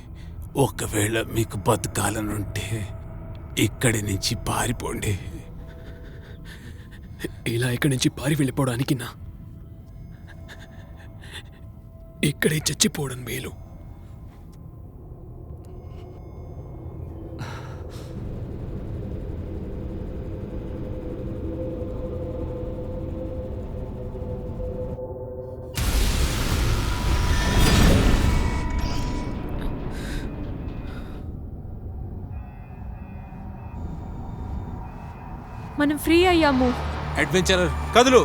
Speaker 2: ఒకవేళ మీకు బతకాలనుంటే ఇక్కడి నుంచి పారిపోండి.
Speaker 8: ఇలా ఇక్కడి నుంచి పారి వెళ్ళిపోవడానికి ఇక్కడే చచ్చిపోవడం మేలు.
Speaker 4: మనం ఫ్రీ అయ్యాము.
Speaker 2: అడ్వెంచరర్ కదులు.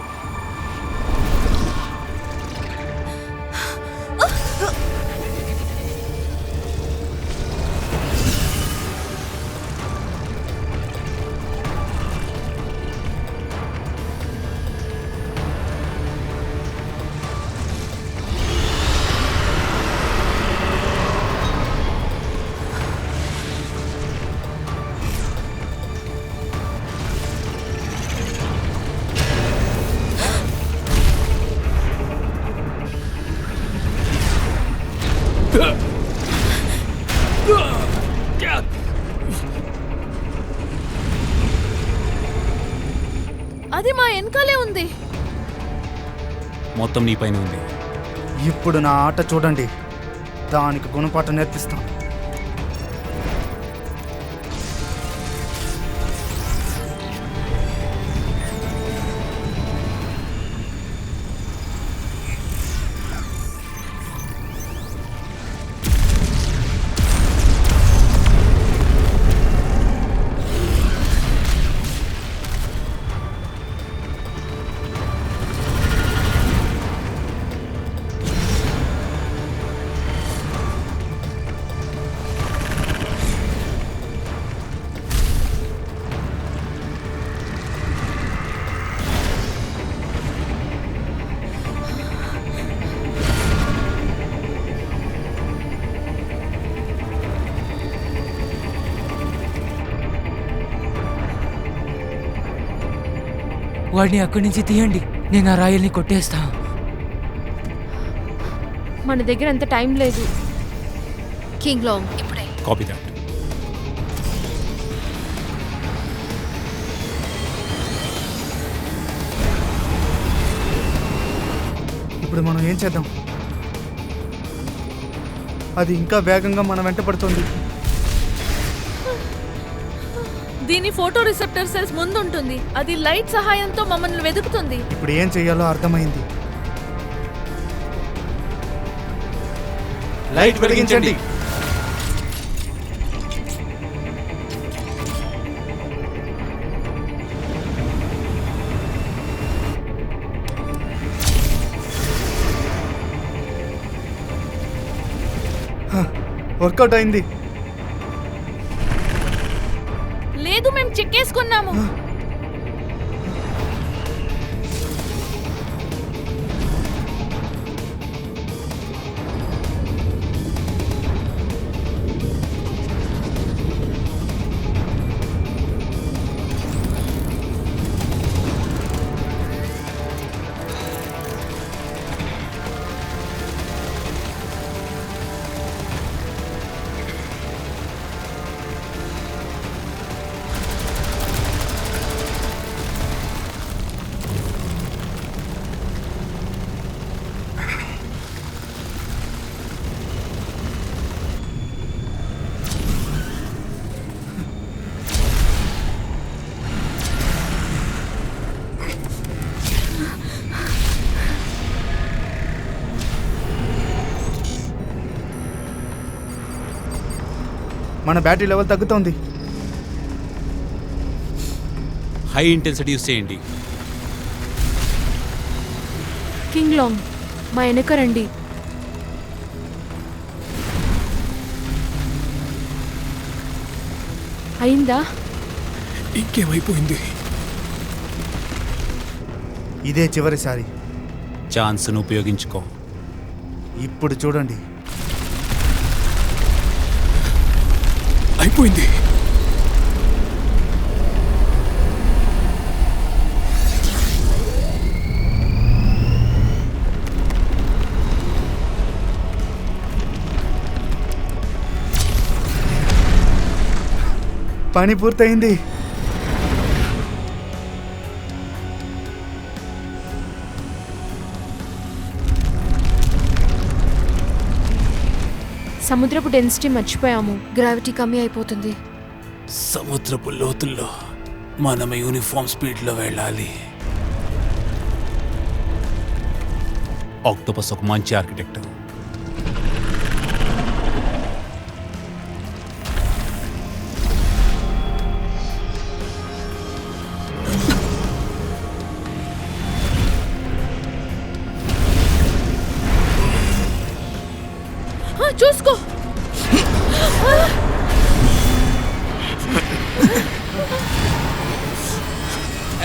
Speaker 5: అది మా వెనకాలే ఉంది.
Speaker 2: మొత్తం నీ పైన ఉంది.
Speaker 9: ఇప్పుడు నా ఆట చూడండి, దానికి గుణపాఠం నేర్పిస్తాను.
Speaker 10: వాడిని అక్కడి నుంచి తీయండి, నేను ఆ రాయల్ని కొట్టేస్తా.
Speaker 4: మన దగ్గర అంత టైం లేదు.
Speaker 1: కింగ్ లాంగ్ ఇప్పుడే.
Speaker 2: Copy that.
Speaker 9: ఇప్పుడు మనం ఏం చేద్దాం? అది ఇంకా వేగంగా మన వెంట పడుతుంది.
Speaker 5: దీని ఫోటో రిసెప్టర్ సెల్స్ ముందుంటుంది. అది లైట్ సహాయంతో మమ్మల్ని వెతుకుతుంది.
Speaker 9: ఇప్పుడు ఏం చేయాలో అర్థమైంది.
Speaker 2: లైట్ వెలిగించండి.
Speaker 9: వర్కౌట్ అయింది.
Speaker 5: లేదు, మేము చెక్ చేసుకున్నాము.
Speaker 9: మన బ్యాటరీ లెవెల్ తగ్గుతోంది.
Speaker 2: హై ఇంటెన్సిటీ యూస్ చేయండి.
Speaker 4: కింగ్ లాంగ్, మా వెనక రండి. అయిందా?
Speaker 8: ఇంకేమైపోయింది?
Speaker 9: ఇదే చివరిసారి.
Speaker 2: ఛాన్స్ను ఉపయోగించుకో.
Speaker 9: ఇప్పుడు చూడండి.
Speaker 8: అయిపోయింది.
Speaker 9: పని పూర్తయింది.
Speaker 4: సముద్రపు డెన్సిటీ మర్చిపోయాము.
Speaker 1: గ్రావిటీ కమ్మి అయిపోతుంది.
Speaker 2: సముద్రపు లోతుల్లో మనం యూనిఫామ్ స్పీడ్లో వెళ్ళాలి. ఆక్టోపస్ ఒక మంచి ఆర్కిటెక్ట్.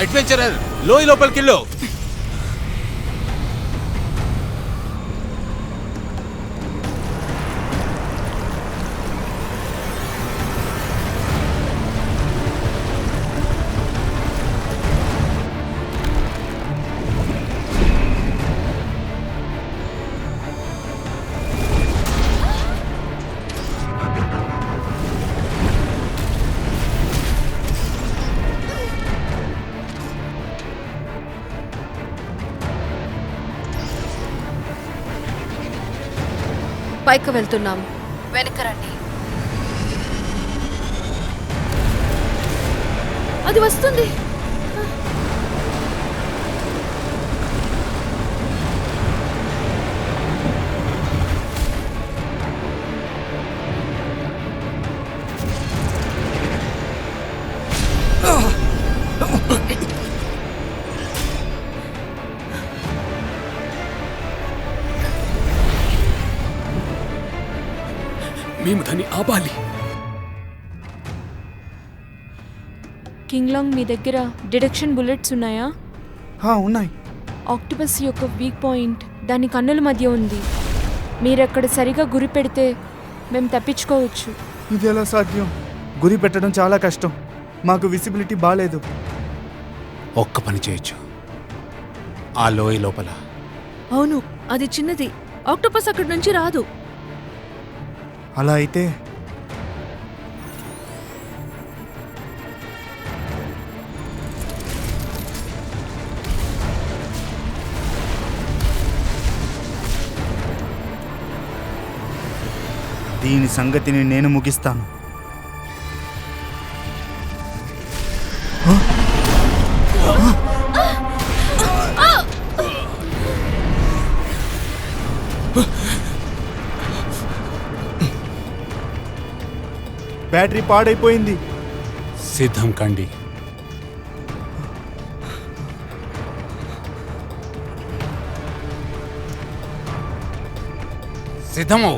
Speaker 2: అడ్వెంచరర్ లోయ లోపలికెళ్ళు.
Speaker 1: పైకి వెళ్తున్నాం, వెనక రండి.
Speaker 5: అది వస్తుంది.
Speaker 8: మేము దాన్ని ఆపాలి.
Speaker 4: కింగ్లాంగ్, మీ దగ్గర డిడక్షన్ బుల్లెట్స్ ఉన్నాయా?
Speaker 9: ఉన్నాయి.
Speaker 4: ఆక్టోపస్ యొక్క వీక్ పాయింట్ దాని కన్నుల మధ్య ఉంది. మీరక్కడ సరిగా గురి పెడితే మేము తప్పించుకోవచ్చు.
Speaker 9: ఇది ఎలా సాధ్యం? గురి పెట్టడం చాలా కష్టం. మాకు విజిబిలిటీ బాగాలేదు.
Speaker 2: ఒక్క పని చేయొచ్చు, ఆ లోయ లోపల.
Speaker 5: అవును, అది చిన్నది. ఆక్టోపస్ అక్కడి నుంచి రాదు.
Speaker 9: అలా అయితే దీని సంగతిని నేను ముగిస్తాను. బ్యాటరీ పాడైపోయింది.
Speaker 2: సిద్ధం కండి. సిద్ధము.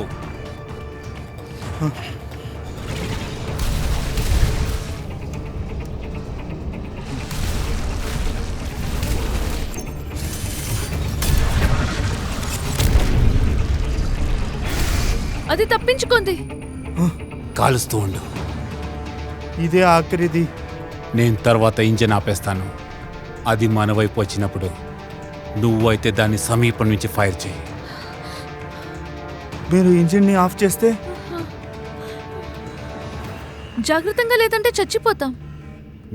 Speaker 5: అది తప్పించుకుంది.
Speaker 2: కాలుస్తూ ఉండు.
Speaker 9: ఇదే ఆఖరిది.
Speaker 2: నేను తర్వాత ఇంజన్ ఆపేస్తాను. అది మన వైపు వచ్చినప్పుడు నువ్వైతే దాన్ని సమీపం నుంచి ఫైర్ చేయి.
Speaker 9: మీరు ఇంజిన్ని ఆఫ్ చేస్తే?
Speaker 5: జాగ్రత్తగా లేదంటే చచ్చిపోతాం.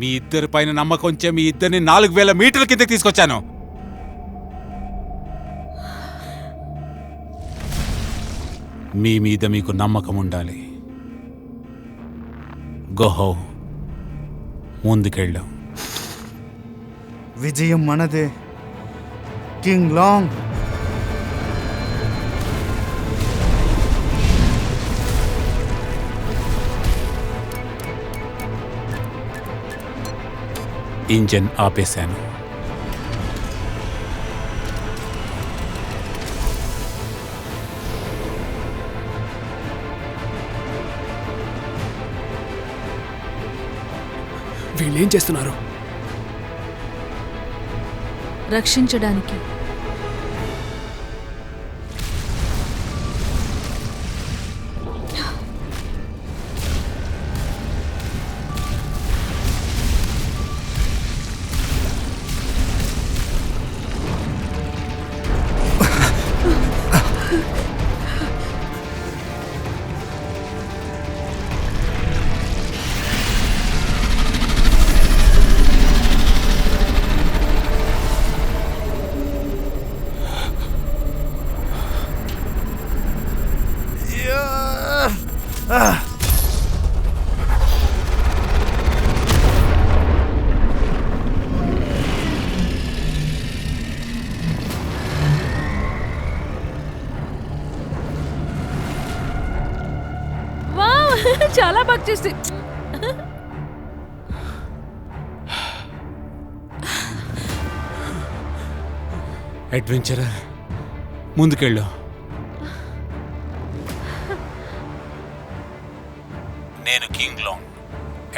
Speaker 2: మీ ఇద్దరి పైన నమ్మకం ఉంచే మీ ఇద్దరిని 4000 మీటర్ల కిందకి తీసుకొచ్చాను. మీ మీద మీకు నమ్మకం ఉండాలి. గోహో, ముందుకెళ్ళాం.
Speaker 9: విజయం మనదే. King long.
Speaker 2: ఇంజన్ ఆపేశాను.
Speaker 8: వీళ్ళేం చేస్తున్నారు?
Speaker 5: రక్షించడానికి. చాలా బాగా చేసి.
Speaker 2: అడ్వెంచరర్, ముందుకెళ్ళు. నేను కింగ్ లాంగ్.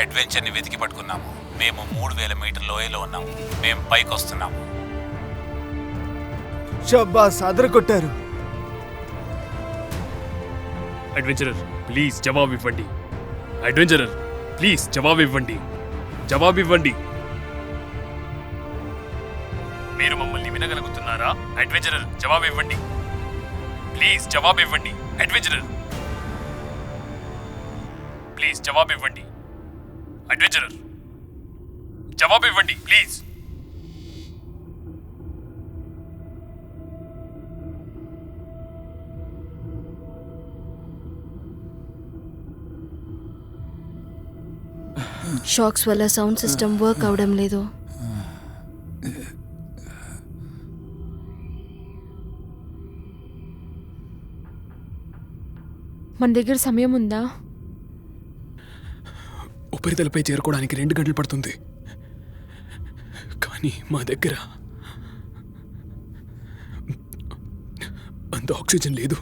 Speaker 2: అడ్వెంచర్ని వెతికి పట్టుకున్నాము. మేము 3000 మీటర్ లోయలో ఉన్నాము. మేము పైకి వస్తున్నాము.
Speaker 7: షబ్బాస్ అదరగొట్టారు.
Speaker 3: అడ్వెంచరర్ ప్లీజ్ జవాబు ఇవ్వండి. అడ్వెంచరర్ ప్లీజ్ జవాబు ఇవ్వండి. జవాబు ఇవ్వండి. మీరు మమ్మల్ని వినగలుగుతున్నారా? అడ్వెంచరర్ జవాబు ఇవ్వండి. ప్లీజ్ జవాబు ఇవ్వండి. అడ్వెంచరర్ ప్లీజ్ జవాబు ఇవ్వండి. అడ్వెంచరర్ జవాబు ఇవ్వండి ప్లీజ్.
Speaker 1: షాక్స్ వల్ల సౌండ్ సిస్టమ్ వర్క్ అవడం లేదు.
Speaker 4: మన దగ్గర సమయం ఉందా?
Speaker 8: ఉపరితలపై చేరుకోవడానికి 2 గంటలు పడుతుంది. కానీ మా దగ్గర అంత ఆక్సిజన్ లేదు.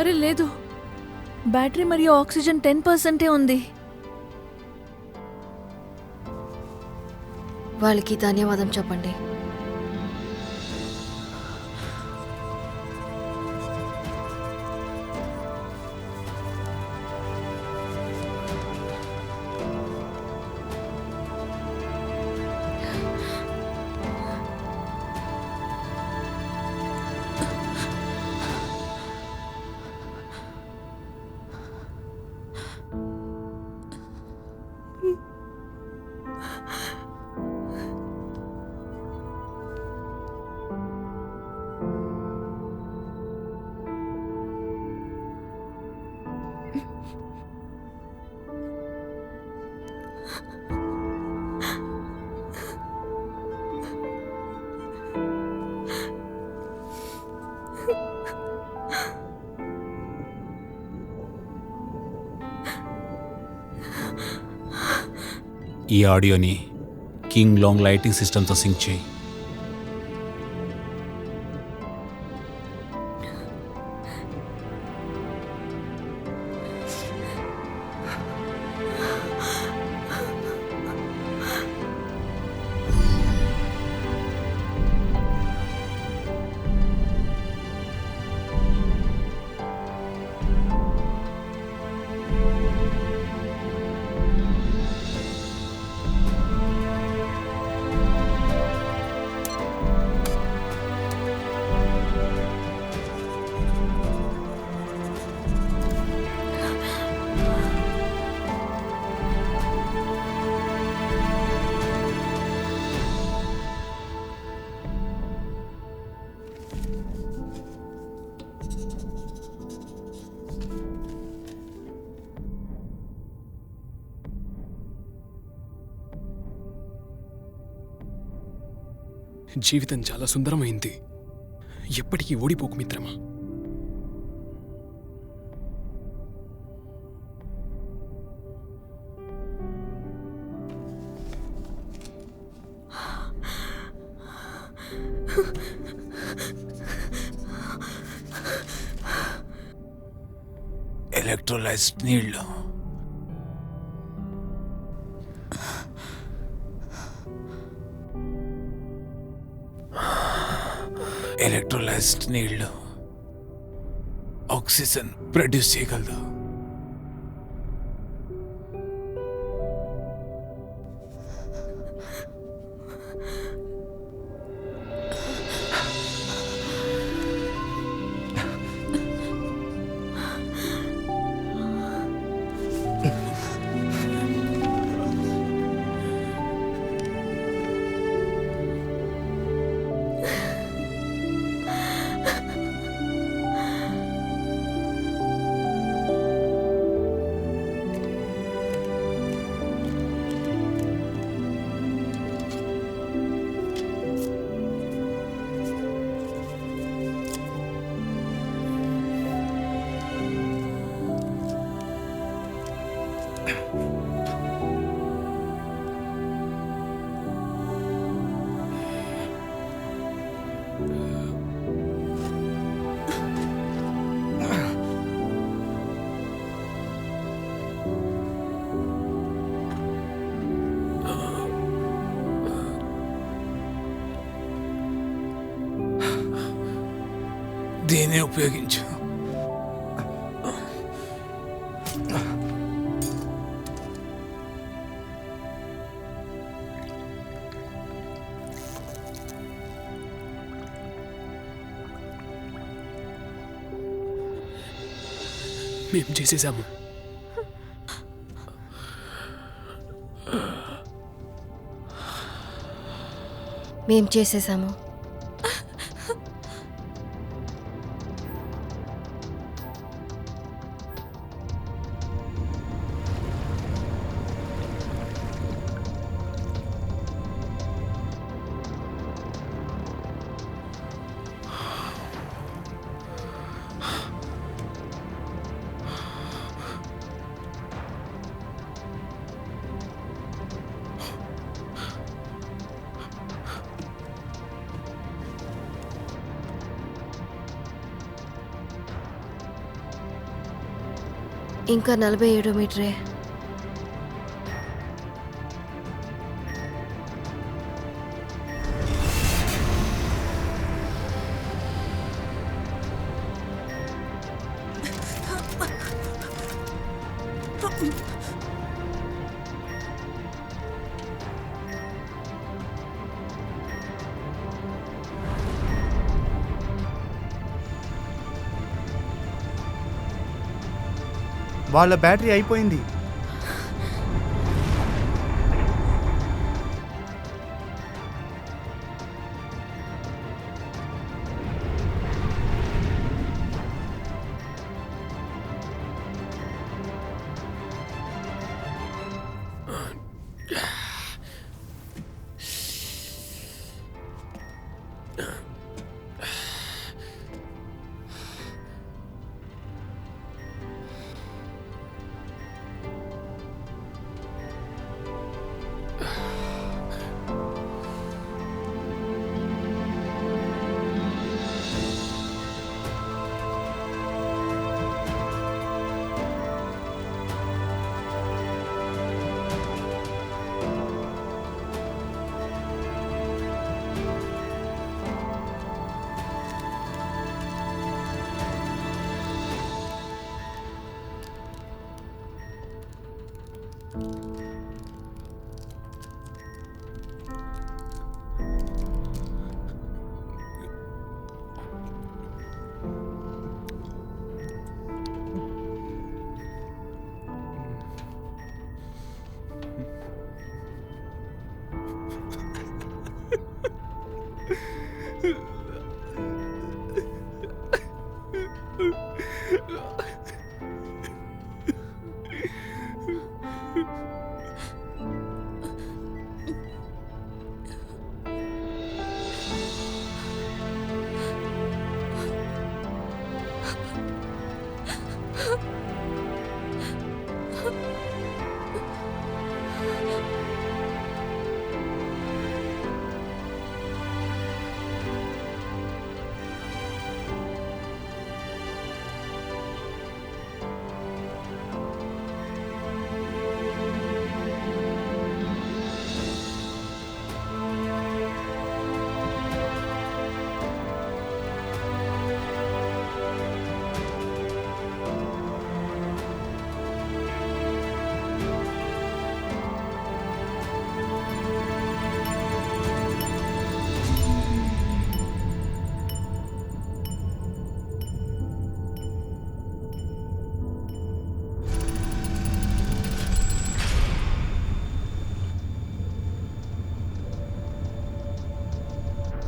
Speaker 5: అరే లేదు, బ్యాటరీ మరియు ఆక్సిజన్ 10% ఉంది.
Speaker 1: వాళ్ళకి ధన్యవాదం చెప్పండి.
Speaker 2: ఈ ఆడియోని కింగ్ లాంగ్ లైటింగ్ సిస్టమ్తో సింక్ చేయి.
Speaker 8: జీవితం చాలా సుందరమైంది. ఎప్పటికీ ఓడిపోకు మిత్రమా.
Speaker 2: ఎలక్ట్రోలైజ్డ్ నీళ్ళు. ఎలక్ట్రోలైజ్డ్ నీళ్లు ఆక్సిజన్ ప్రొడ్యూస్ చేయగలదు. దీన్ని ఉపయోగించు.
Speaker 8: మేము చేసేసాము.
Speaker 1: మేం చేసేసాము. ఇంకా 47 మీటరే.
Speaker 9: వాళ్ళ బ్యాటరీ అయిపోయింది.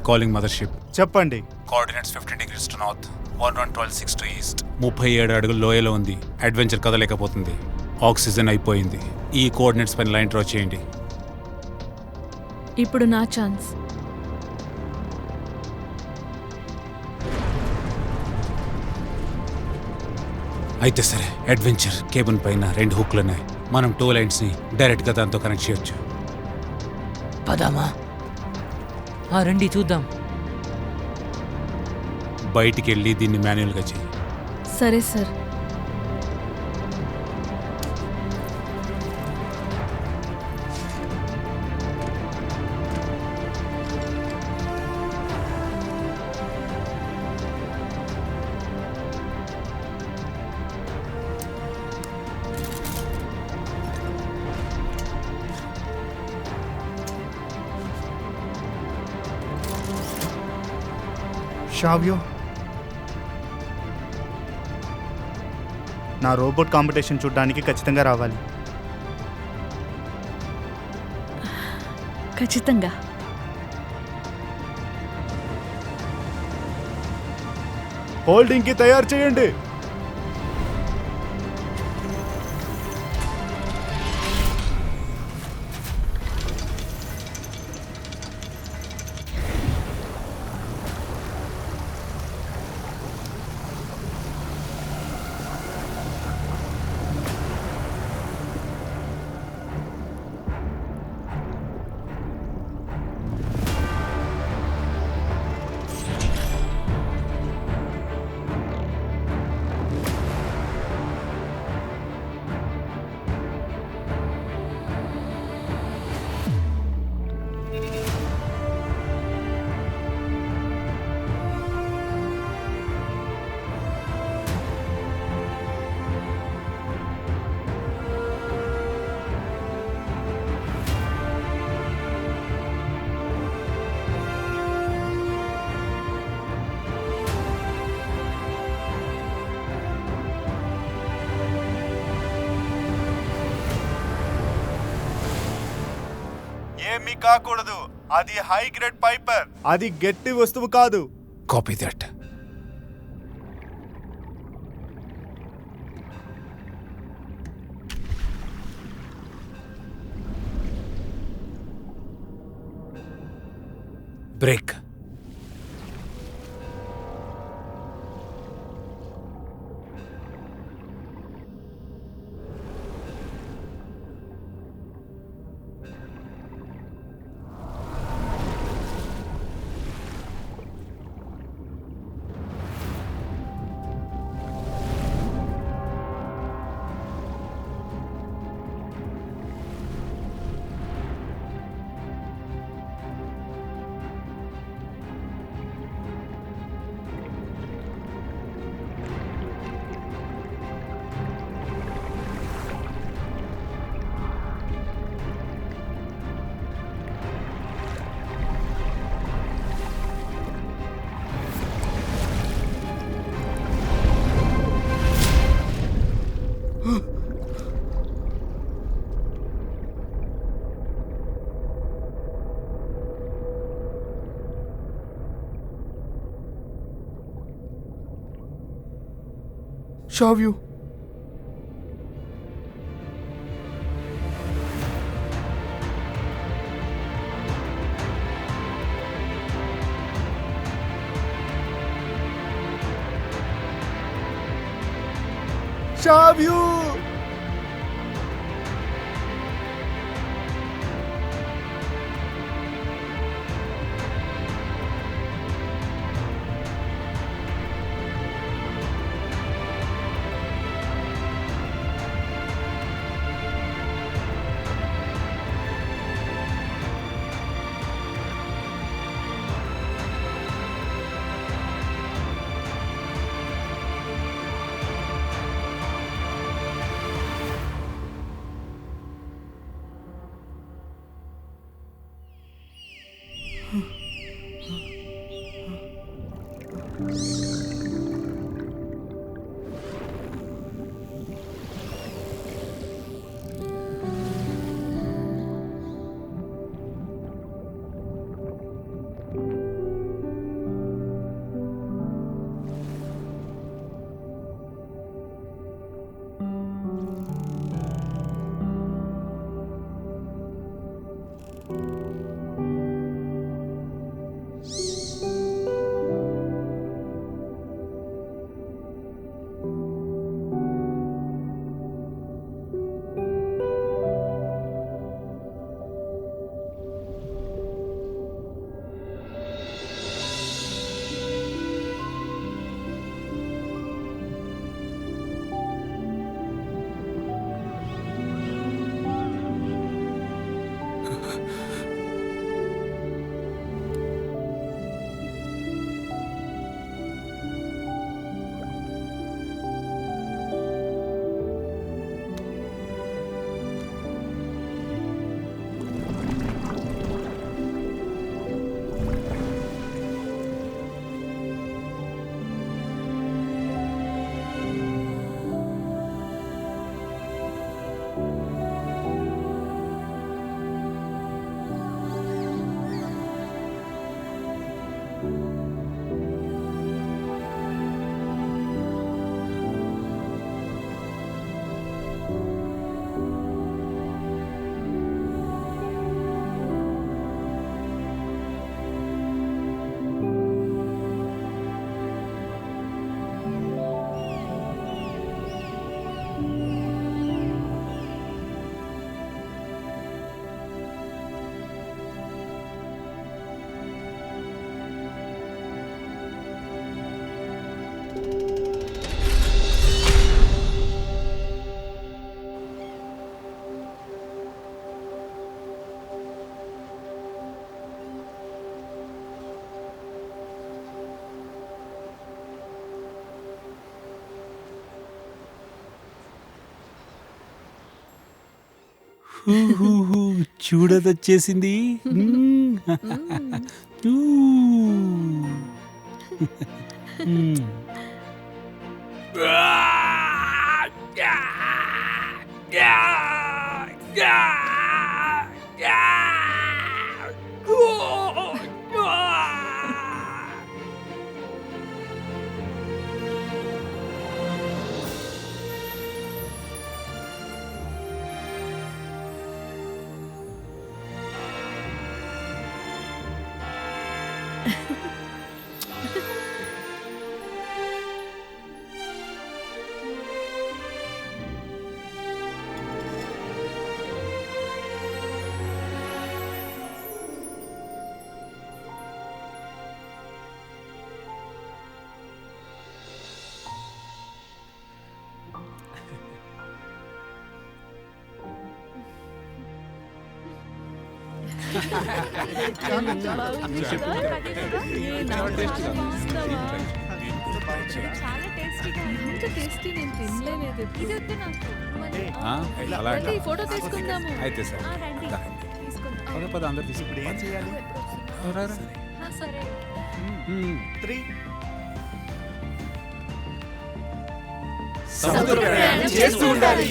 Speaker 2: Calling mothership.
Speaker 9: చెప్పండి.
Speaker 2: Coordinates 15 degrees to north, 1112 to east. 37 అడుగులు లోయలో ఉంది. అడ్వెంచర్ కదలేకపోతుంది. ఆక్సిజన్ అయిపోయింది. ఈ కోఆర్డినేట్స్ పైన లైన్ డ్రా చేయండి.
Speaker 5: ఇప్పుడు నా ఛాన్స్.
Speaker 2: అయితే సరే, అడ్వెంచర్ కేబుల్ పైన 2 హుక్లున్నాయి. మనం 2 లైన్స్ని డైరెక్ట్గా దాంతో కనెక్ట్ చేయొచ్చు.
Speaker 10: పదామా రండి చూద్దాం.
Speaker 2: బయటికి వెళ్ళి దీన్ని మాన్యువల్గా చేయి.
Speaker 5: సరే సార్.
Speaker 9: షావ్యో, నా రోబోట్ కాంపిటీషన్ చూడడానికి ఖచ్చితంగా రావాలి.
Speaker 5: ఖచ్చితంగా.
Speaker 9: హోల్డింగ్కి తయారు చేయండి. ఏమీ కాకూడదు. అది హై గ్రేడ్ పైపర్. అది గట్టి వస్తువు కాదు.
Speaker 2: Copy that. బ్రేక్.
Speaker 9: షావ్యూ, షావ్యూ,
Speaker 2: చూడదొచ్చేసింది.
Speaker 5: ఫోటో తీసుకుందాము.
Speaker 2: అయితే సార్ పద అందరు
Speaker 9: ఇప్పుడు ఏం చేయాలి? 3
Speaker 7: సముద్ర ప్రయాణం చేస్తూ ఉండాలి.